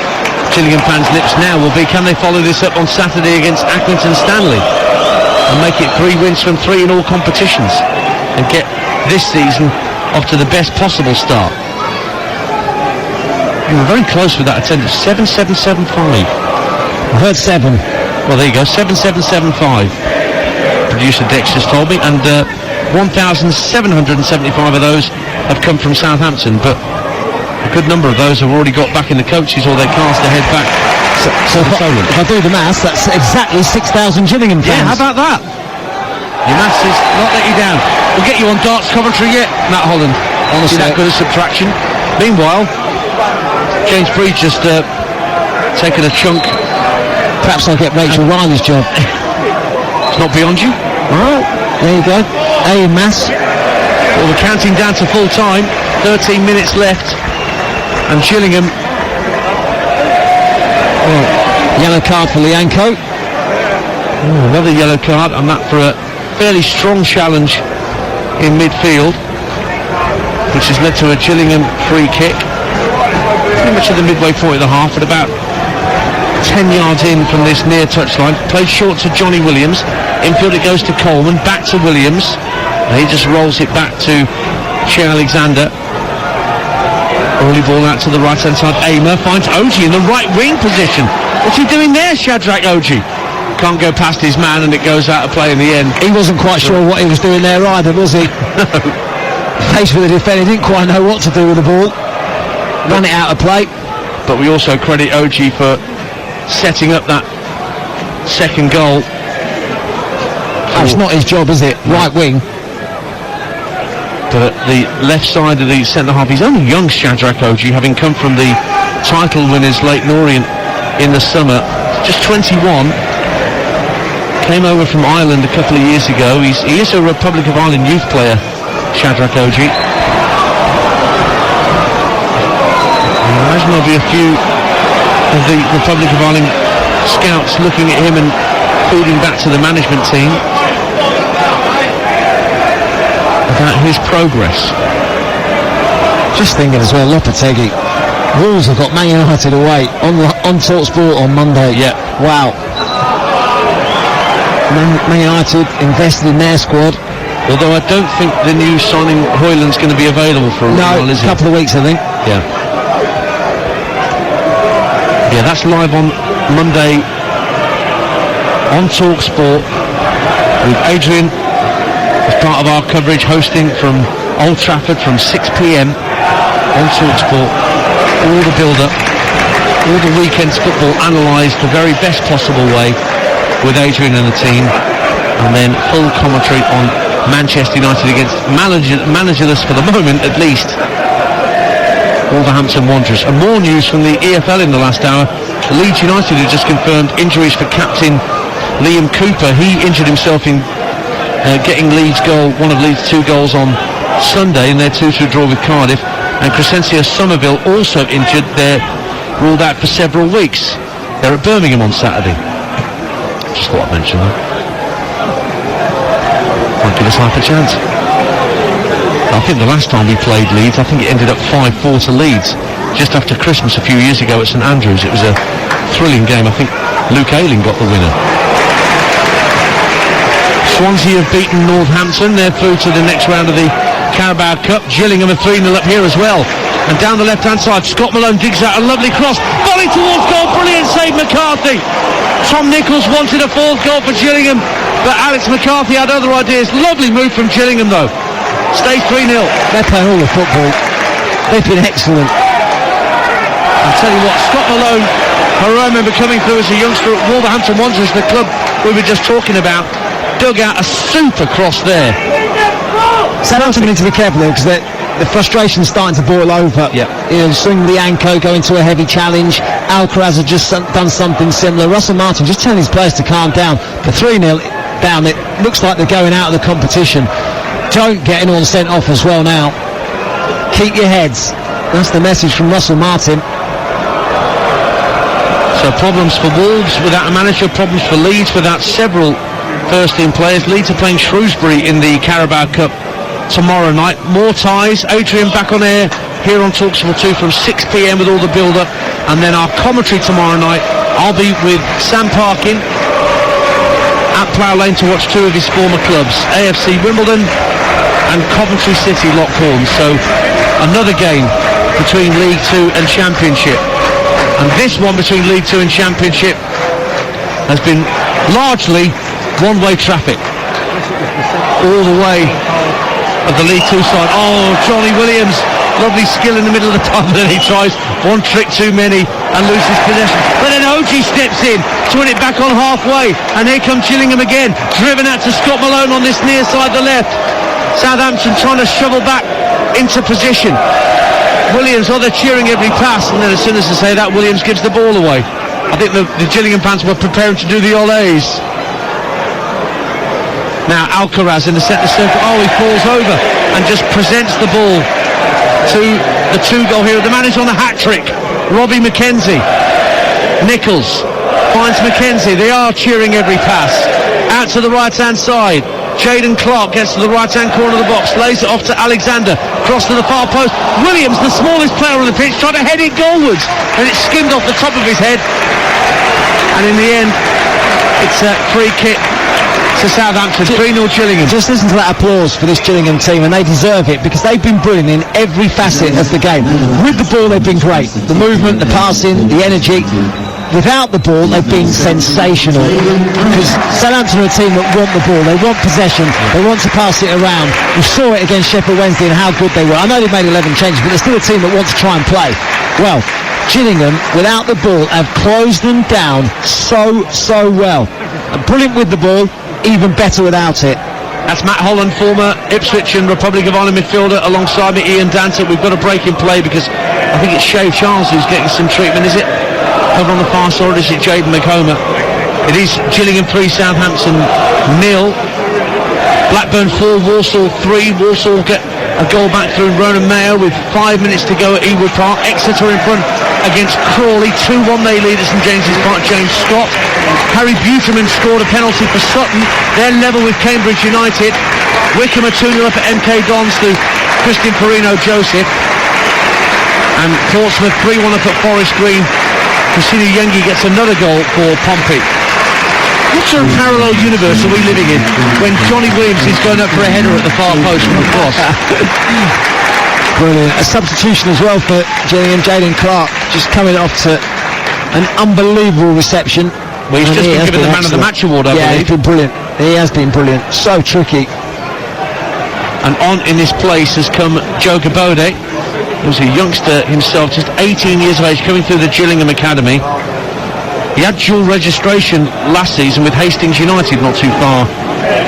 Gillingham fans' lips now will be, can they follow this up on Saturday against Accrington Stanley and make it 3 wins from 3 in all competitions and get this season off to the best possible start? We were very close with that attendance. 7775. I heard 7. Well, there you go. 7775. Producer Dex just told me, and 1,775 of those have come from Southampton, but a good number of those have already got back in the coaches, or they cast their head back. So if I do the maths, that's exactly 6,000 Gillingham fans. Yeah, how about that? Your maths is not let you down. We'll get you on darts commentary yet, Matt Holland. Honestly, that good a subtraction. Meanwhile, James Breed just taken a chunk. Perhaps I'll get Rachel Riley's job. It's not beyond you. Alright, there you go. A in maths. Well, we're counting down to full time. 13 minutes left. And Gillingham. Well, yellow card for Lianco. Another yellow card, and that for a fairly strong challenge in midfield, which has led to a Gillingham free kick. Pretty much at the midway point of the half, at about 10 yards in from this near touchline. Played short to Johnny Williams. Infield it goes to Coleman, back to Williams. And he just rolls it back to Che Alexander. Early ball out to the right hand side. Aimer finds Oji in the right wing position. What's he doing there, Shadrach Oji? Can't go past his man, and it goes out of play in the end. He wasn't quite sure what he was doing there either, was he? Faced with the defender, he didn't quite know what to do with the ball. Ran it out of play. But we also credit Oji for setting up that second goal. That's not his job, is it? Right wing. But at the left side of the centre-half, he's only young, Shadrach Oji, having come from the title winners Leyton Orient in the summer. Just 21. Came over from Ireland a couple of years ago. He is a Republic of Ireland youth player, Shadrach Oji. I imagine there'll be a few of the Republic of Ireland scouts looking at him and feeding back to the management team about his progress. Just thinking as well, Lopetegui. Wolves have got Man United away on talksport on Monday. Yeah. Wow. Man United invested in their squad. Although I don't think the new signing Hoyland's going to be available for a while, is it? No, a couple of weeks I think. Yeah. Yeah, that's live on Monday on talksport with Adrian as part of our coverage, hosting from Old Trafford from 6 p.m. on talksport. All the build-up, all the weekend's football analysed the very best possible way with Adrian and the team, and then full commentary on Manchester United against managerless for the moment at least Wolverhampton Wanderers. And more news from the EFL in the last hour. Leeds United have just confirmed injuries for captain Liam Cooper. He injured himself in getting Leeds' goal, one of Leeds' 2 goals on Sunday in their 2-2 draw with Cardiff. And Crescencio Somerville also injured. They're ruled out for several weeks. They're at Birmingham on Saturday. Just thought I'd mention that. Might give us half a chance. I think the last time we played Leeds, I think it ended up 5-4 to Leeds just after Christmas a few years ago at St Andrews. It was a thrilling game. I think Luke Ayling got the winner. Swansea have beaten Northampton. They're through to the next round of the Carabao Cup. Gillingham are 3-0 up here as well. And down the left-hand side, Scott Malone digs out a lovely cross. Volley towards goal. Brilliant save, McCarthy. Tom Nichols wanted a 4th goal for Gillingham, but Alex McCarthy had other ideas. Lovely move from Gillingham, though. Stays 3-0. They're playing all the football. They've been excellent. I'll tell you what, Scott Malone, who I remember coming through as a youngster at Wolverhampton Wanderers, the club we were just talking about, dug out a super cross there. Southampton need to be careful there because the frustration's starting to boil over. Yeah. You know, Swing Lianco going to a heavy challenge. Alcaraz has just done something similar. Russell Martin just telling his players to calm down. The 3-0 down, it looks like they're going out of the competition. Don't get anyone sent off as well now. Keep your heads. That's the message from Russell Martin. So problems for Wolves without a manager, problems for Leeds without several first-team players. Leeds are playing Shrewsbury in the Carabao Cup tomorrow night. More ties. Adrian back on air here on talksport 2 from 6 p.m. with all the build-up, and then our commentary tomorrow night. I'll be with Sam Parkin at Plough Lane to watch 2 of his former clubs, AFC Wimbledon and Coventry City Lockhorn. So another game between League 2 and Championship, and this one between League 2 and Championship has been largely one-way traffic all the way of the League 2 side. Oh, Johnny Williams, lovely skill in the middle of the park, and then he tries one trick too many and loses possession. But then Oji steps in to win it back on halfway, and here comes Gillingham again, driven out to Scott Malone on this near side, the left. Southampton trying to shovel back into position. Williams, they're cheering every pass, and then as soon as they say that, Williams gives the ball away. I think the Gillingham fans were preparing to do the Olays. Now Alcaraz in the centre circle. Oh, he falls over and just presents the ball to the 2-goal hero. The man is on a hat-trick, Robbie McKenzie. Nichols finds McKenzie. They are cheering every pass. Out to the right-hand side. Jaden Clark gets to the right-hand corner of the box, lays it off to Alexander, cross to the far post. Williams, the smallest player on the pitch, tried to head it goalwards, and it skimmed off the top of his head. And in the end, it's a free kick to Southampton, 3-0 Gillingham. Just listen to that applause for this Gillingham team, and they deserve it because they've been brilliant in every facet of the game. With the ball, they've been great. The movement, the passing, the energy. Without the ball, they've been sensational. Because Southampton are a team that want the ball, they want possession, they want to pass it around. We saw it against Sheffield Wednesday and how good they were. I know they've made 11 changes, but they're still a team that wants to try and play. Well, Gillingham, without the ball, have closed them down so well. And brilliant with the ball, even better without it. That's Matt Holland, former Ipswich and Republic of Ireland midfielder, alongside me, Ian Danter. We've got a break in play because I think it's Shave Charles who's getting some treatment, is it? Over on the far side, or is it Jaden McComa? It is Gillingham 3, Southampton 0. Blackburn 4, Walsall 3. Walsall get a goal back through Ronan Mayo with 5 minutes to go at Ewood Park. Exeter in front against Crawley. 2-1 they lead at St James's Park. James Scott. Harry Buterman scored a penalty for Sutton. They're level with Cambridge United. Wickham are 2-0 up at MK Dons to Christian Perino Joseph. And Portsmouth 3-1 up at Forest Green. Christina Yengi gets another goal for Pompey. What sort of parallel universe are we living in when Johnny Williams is going up for a header at the far post from the cross? Brilliant. A substitution as well for Gillingham. Jaden Clark just coming off to an unbelievable reception. Well, he's just been given the Man of the Match award, I believe. He's been brilliant. He has been brilliant. So tricky. And on in this place has come Joe Gabode, who's a youngster himself, just 18 years of age, coming through the Gillingham Academy. He had dual registration last season with Hastings United, not too far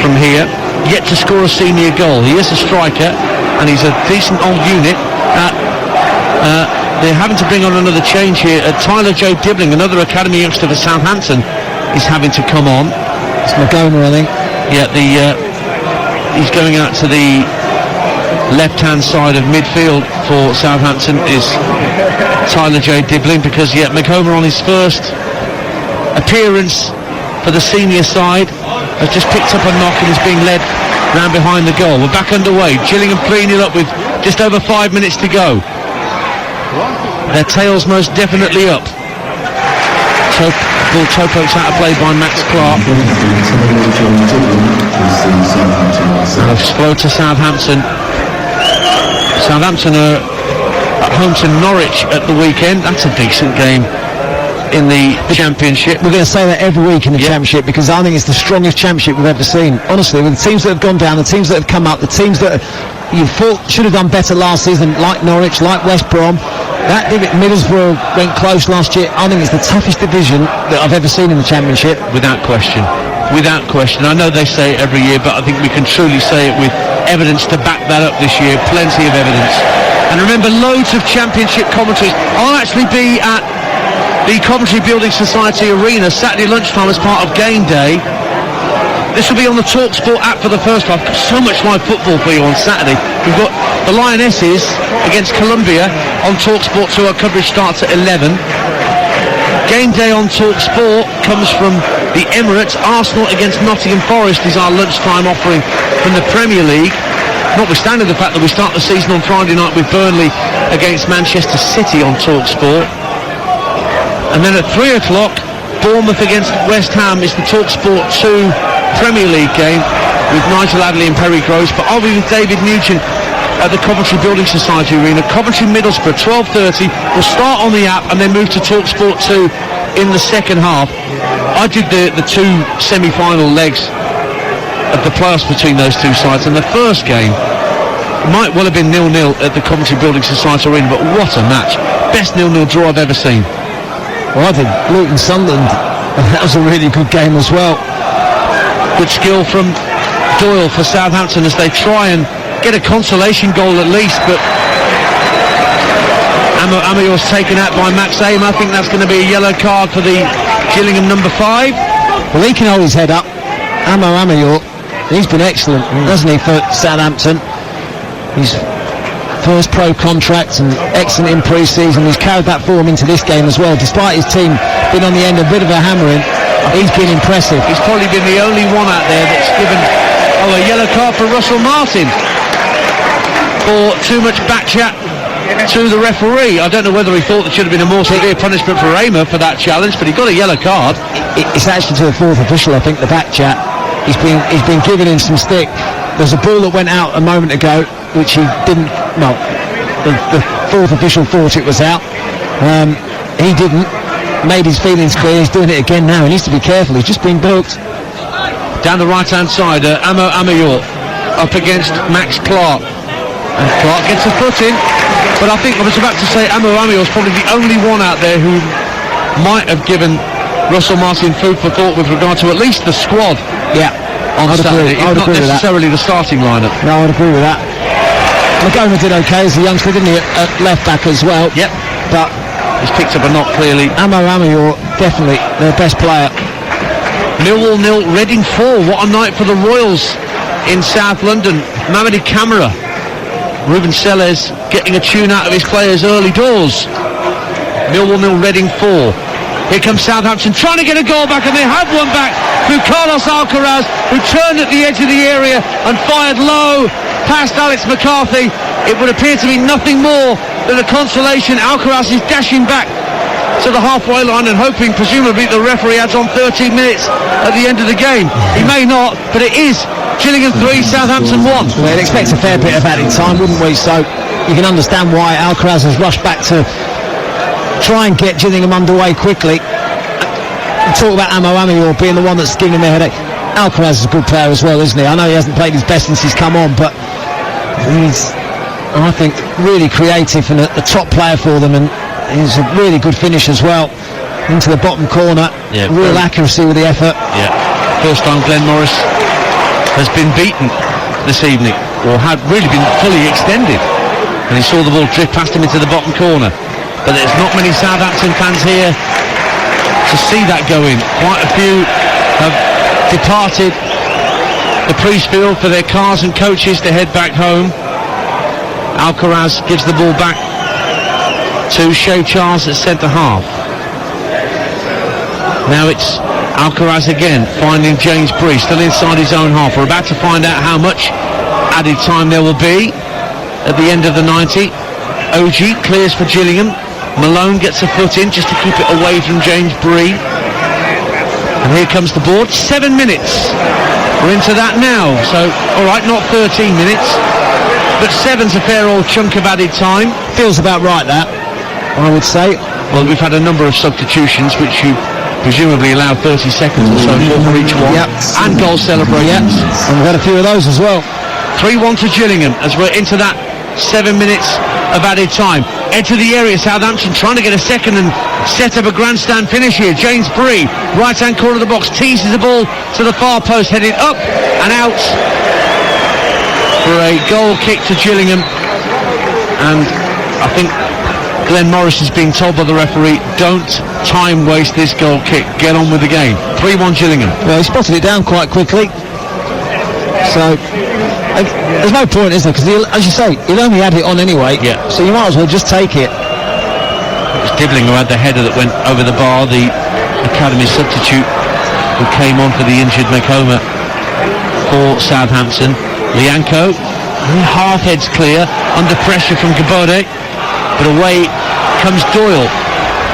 from here. Yet to score a senior goal. He is a striker, and he's a decent old unit. They're having to bring on another change here. Tyler Joe Dibbling, another academy youngster for Southampton, is having to come on. It's McGoner, I think. Yeah, he's going out to the left-hand side of midfield for Southampton is Tyler J. Dibbling, because McComer on his first appearance for the senior side has just picked up a knock and is being led round behind the goal. We're back underway. Gillingham 3-0 up with just over 5 minutes to go. Their tails most definitely up. Ball toe pokes out of play by Max Clark. Slow to Southampton. Southampton are at home to Norwich at the weekend. That's a decent game in the Championship. We're going to say that every week in the Championship, because I think it's the strongest Championship we've ever seen. Honestly, with the teams that have gone down, the teams that have come up, the teams that you thought should have done better last season, like Norwich, like West Brom. That Middlesbrough went close last year. I think it's the toughest division that I've ever seen in the Championship. Without question. Without question. I know they say it every year, but I think we can truly say it with evidence to back that up this year. Plenty of evidence. And remember, loads of Championship commentaries. I'll actually be at the Coventry Building Society Arena Saturday lunchtime as part of Game Day. This will be on the talksport app for the first time. So much live football for you on Saturday. We've got the Lionesses against Columbia on talksport 2. Our coverage starts at 11. Game Day on talksport comes from the Emirates. Arsenal against Nottingham Forest is our lunchtime offering from the Premier League, notwithstanding the fact that we start the season on Friday night with Burnley against Manchester City on talksport. And then at 3 o'clock, Bournemouth against West Ham is the talksport 2 Premier League game with Nigel Adley and Perry Groves. But I'll be with David Nugent at the Coventry Building Society Arena. Coventry Middlesbrough 12:30. We'll start on the app and then move to talksport 2 in the second half. I did the two semi-final legs of the playoffs between those two sides, and the first game might well have been 0-0 at the Coventry Building Society Arena, but what a match. Best 0-0 draw I've ever seen. Well, I think Luton Sunderland, that was a really good game as well. Good skill from Doyle for Southampton as they try and get a consolation goal at least, but Amayor's taken out by Max Aim. I think that's going to be a yellow card for the Gillingham number 5. Well, he can hold his head up. Amayor, he's been excellent, hasn't he, for Southampton? His first pro contract and excellent in pre-season. He's carried that form into this game as well, despite his team being on the end of a bit of a hammering. He's been impressive. He's probably been the only one out there that's given a yellow card for Russell Martin for too much back chat to the referee. I don't know whether he thought there should have been a more severe punishment for Raymer for that challenge, but he got a yellow card. It's actually to the fourth official, I think, the back chat. He's been giving him some stick. There's a ball that went out a moment ago, which he didn't. Well, the fourth official thought it was out. He didn't. Made his feelings clear. He's doing it again now. He needs to be careful. He's just been booked. Down the right-hand side, Amayor up against Max Clark. And Clark gets a foot in. But I think I was about to say Amayor's probably the only one out there who might have given Russell Martin food for thought with regard to at least the squad. Yeah. on Saturday. I would not agree with that. necessarily the starting lineup. No, I would agree with that. Magoma did okay as a youngster, didn't he, at left back as well? Yep. But he's picked up a knock clearly. Amayor, definitely their best player. Millwall 0, Reading 4. What a night for the Royals in South London. Mamadi Camara, Ruben Sellers getting a tune out of his players early doors. Millwall 0, Reading 4. Here comes Southampton trying to get a goal back, and they have one back through Carlos Alcaraz, who turned at the edge of the area and fired low past Alex McCarthy. It would appear to be nothing more than a consolation. Alcaraz is dashing back to the halfway line and hoping, presumably, the referee adds on 13 minutes at the end of the game. He may not, but it is Gillingham 3, Southampton 1. We'd expect a fair bit of added time, wouldn't we? So you can understand why Alcaraz has rushed back to try and get Gillingham underway quickly. Talk about Amayor being the one that's giving him a headache. Alcaraz is a good player as well, isn't he? I know he hasn't played his best since he's come on, but he's, I think, really creative and a top player for them, and he's a really good finish as well into the bottom corner. Yeah, real accuracy with the effort. Yeah, first time Glenn Morris has been beaten this evening, or had really been fully extended, and he saw the ball drift past him into the bottom corner. But there's not many Southampton fans here to see that go in. Quite a few have departed the Priestfield for their cars and coaches to head back home. Alcaraz gives the ball back to Shea Charles at centre half. Now it's Alcaraz again, finding James Bree still inside his own half. We're about to find out how much added time there will be at the end of the 90. OG clears for Gillingham. Malone gets a foot in just to keep it away from James Bree. And here comes the board. 7 minutes. We're into that now. So, all right, not 13 minutes, but 7's a fair old chunk of added time. Feels about right, that, I would say. Well, we've had a number of substitutions, which you presumably allow 30 seconds or so for each one. Yep. And goal celebrations. Yep. And we've had a few of those as well. 3-1 to Gillingham as we're into that 7 minutes of added time. Edge of the area, Southampton trying to get a second and set up a grandstand finish here. James Bree, right hand corner of the box, teases the ball to the far post, headed up and out for a goal kick to Gillingham. And I think Glenn Morris is being told by the referee, don't time waste this goal kick, get on with the game. 3-1 Gillingham. Well, he spotted it down quite quickly, so there's no point, is there? Because as you say, he'll only add it on anyway. Yeah. So you might as well just take it. It was Dibbling who had the header that went over the bar, the academy substitute who came on for the injured Makoma for Southampton. Lianco, half heads clear, under pressure from Gabode, but away comes Doyle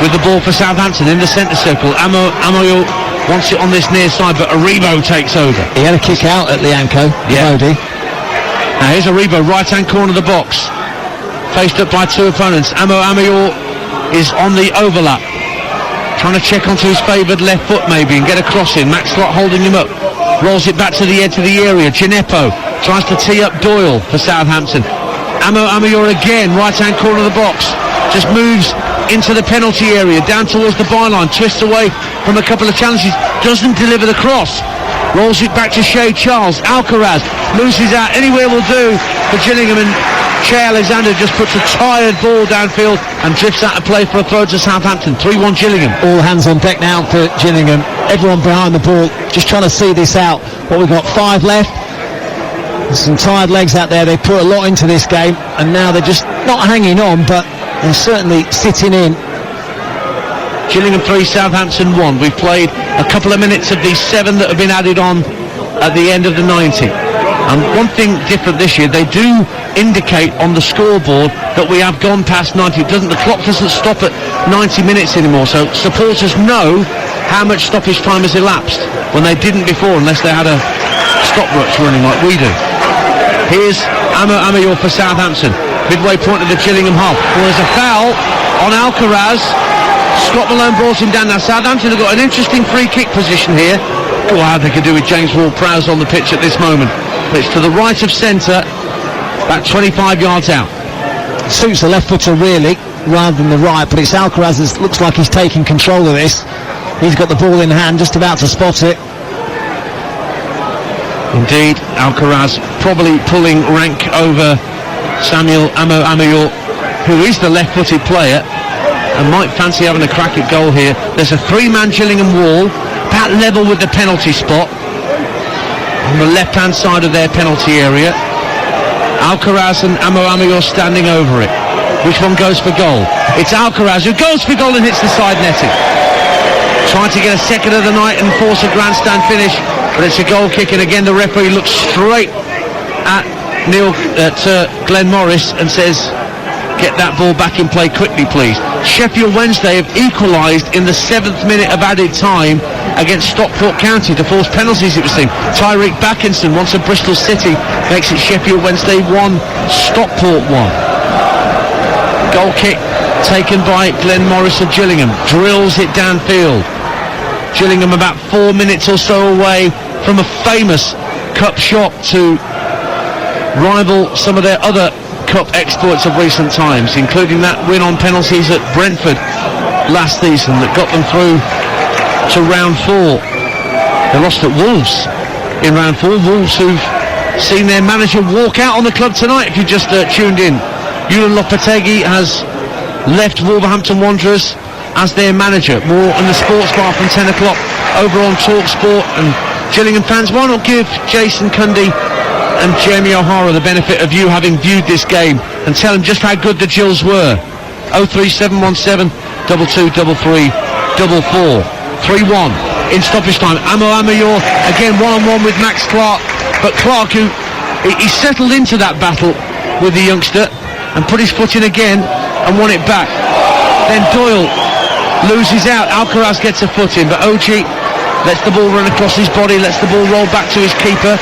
with the ball for Southampton in the centre circle. Amoyo wants it on this near side, but Aribo takes over. He had a kick out at Lianco. Yeah. Gabode. Now here's Aribo, right-hand corner of the box, faced up by two opponents. Amayor is on the overlap, trying to check onto his favoured left foot maybe and get a cross in. Max Slot holding him up, rolls it back to the edge of the area. Gineppo tries to tee up Doyle for Southampton. Amayor again, right-hand corner of the box, just moves into the penalty area, down towards the byline, twists away from a couple of challenges, doesn't deliver the cross. Rolls it back to Shea Charles. Alcaraz loses out. Anywhere will do for Gillingham, and Shea Alexander just puts a tired ball downfield and drifts out of play for a throw to Southampton. 3-1 Gillingham. All hands on deck now for Gillingham. Everyone behind the ball, just trying to see this out. What, we've got 5 left. There's some tired legs out there. They put a lot into this game, and now they're just not hanging on, but they're certainly sitting in. Gillingham 3, Southampton 1. We've played a couple of minutes of these 7 that have been added on at the end of the 90. And one thing different this year, they do indicate on the scoreboard that we have gone past 90. The clock doesn't stop at 90 minutes anymore, so supporters know how much stoppage time has elapsed, when they didn't before, unless they had a stopwatch running like we do. Here's Amayor for Southampton, midway point of the Gillingham half. Well, there's a foul on Alcaraz. Scott Malone brought him down. Now Southampton have got an interesting free kick position here. Wow, they could do with James Ward-Prowse on the pitch at this moment. But it's to the right of centre, about 25 yards out. Suits the left footer really, rather than the right, but it's Alcaraz that looks like he's taking control of this. He's got the ball in hand, just about to spot it. Indeed, Alcaraz probably pulling rank over Samuel Amour, who is the left-footed player and might fancy having a crack at goal here. There's a three-man Gillingham wall, about level with the penalty spot, on the left-hand side of their penalty area. Alcaraz and Amour standing over it. Which one goes for goal? It's Alcaraz who goes for goal and hits the side netting. Trying to get a second of the night and force a grandstand finish, but it's a goal kick, and again the referee looks straight at Glenn Morris and says, get that ball back in play quickly, please. Sheffield Wednesday have equalised in the 7th minute of added time against Stockport County to force penalties, it would seem. Tyreek Backinson, once a Bristol City, makes it Sheffield Wednesday 1, Stockport 1. Goal kick taken by Glenn Morris of Gillingham, drills it downfield. Gillingham about 4 minutes or so away from a famous cup shot to rival some of their other cup exploits of recent times, including that win on penalties at Brentford last season that got them through to round 4. They lost at Wolves in round 4. Wolves who've seen their manager walk out on the club tonight, if you just tuned in. Julian Lopetegui has left Wolverhampton Wanderers as their manager. More on the sports bar from 10 o'clock over on talksport. And Gillingham fans, why not give Jason Cundy and Jamie O'Hara the benefit of you having viewed this game and tell them just how good the Gills were. 03717 2233 44 3-1 in stoppage time. Amour again one-on-one with Max Clark, but Clark, who he settled into that battle with the youngster and put his foot in again and won it back. Then Doyle loses out. Alcaraz gets a foot in, but OG lets the ball run across his body, lets the ball roll back to his keeper.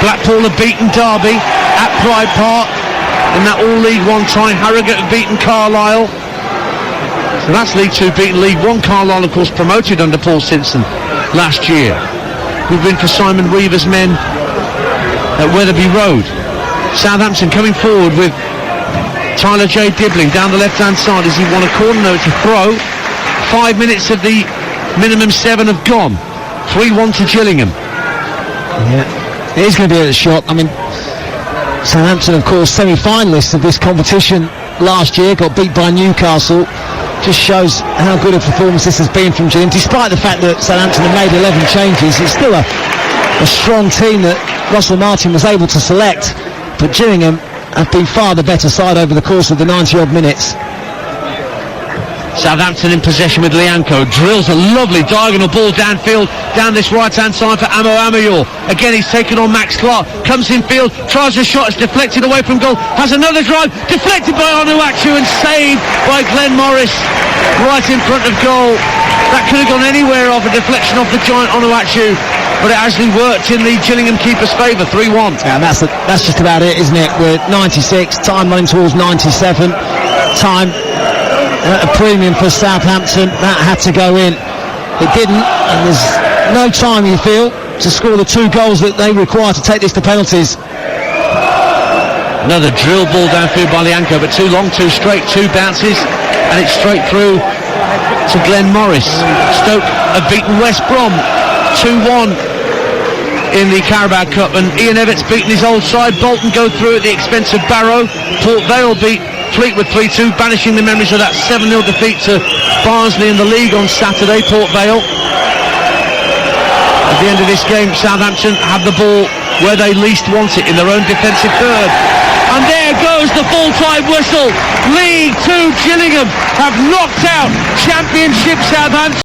Blackpool have beaten Derby at Pride Park in that All-League 1 tie. Harrogate have beaten Carlisle. So that's League 2 beaten League 1. Carlisle, of course, promoted under Paul Simpson last year. We've been for Simon Weaver's men at Wetherby Road. Southampton coming forward with Tyler J. Dibbling down the left-hand side as he won a corner. No, it's a throw. 5 minutes of the minimum 7 have gone. 3-1 to Gillingham. Yeah. It is going to be a shot. I mean, Southampton, of course, semi-finalists of this competition last year, got beat by Newcastle. Just shows how good a performance this has been from Gillingham. Despite the fact that Southampton have made 11 changes, it's still a strong team that Russell Martin was able to select. But Gillingham have been far the better side over the course of the 90-odd minutes. Southampton in possession with Lianco, drills a lovely diagonal ball downfield, down this right-hand side for Amour. Again, he's taken on Max Clark, comes in field, tries a shot, it's deflected away from goal, has another drive, deflected by Onuachu and saved by Glenn Morris, right in front of goal. That could have gone anywhere off a deflection off the giant Onuachu, but it actually worked in the Gillingham keeper's favour. 3-1. Yeah, and that's just about it, isn't it? We're 96, time running towards 97, time at a premium for Southampton. That had to go in. It didn't, and there's no time, you feel, to score the 2 goals that they require to take this to penalties. Another drill ball downfield by Lianco, but too long, too straight, 2 bounces, and it's straight through to Glenn Morris. Stoke have beaten West Brom 2-1 in the Carabao Cup, and Ian Everett's beaten his old side. Bolton go through at the expense of Barrow. Port Vale beat Fleetwood 3-2, banishing the memories of that 7-0 defeat to Barnsley in the league on Saturday. Port Vale. At the end of this game, Southampton have the ball where they least want it, in their own defensive third. And there goes the full-time whistle. League 2 Gillingham have knocked out Championship Southampton.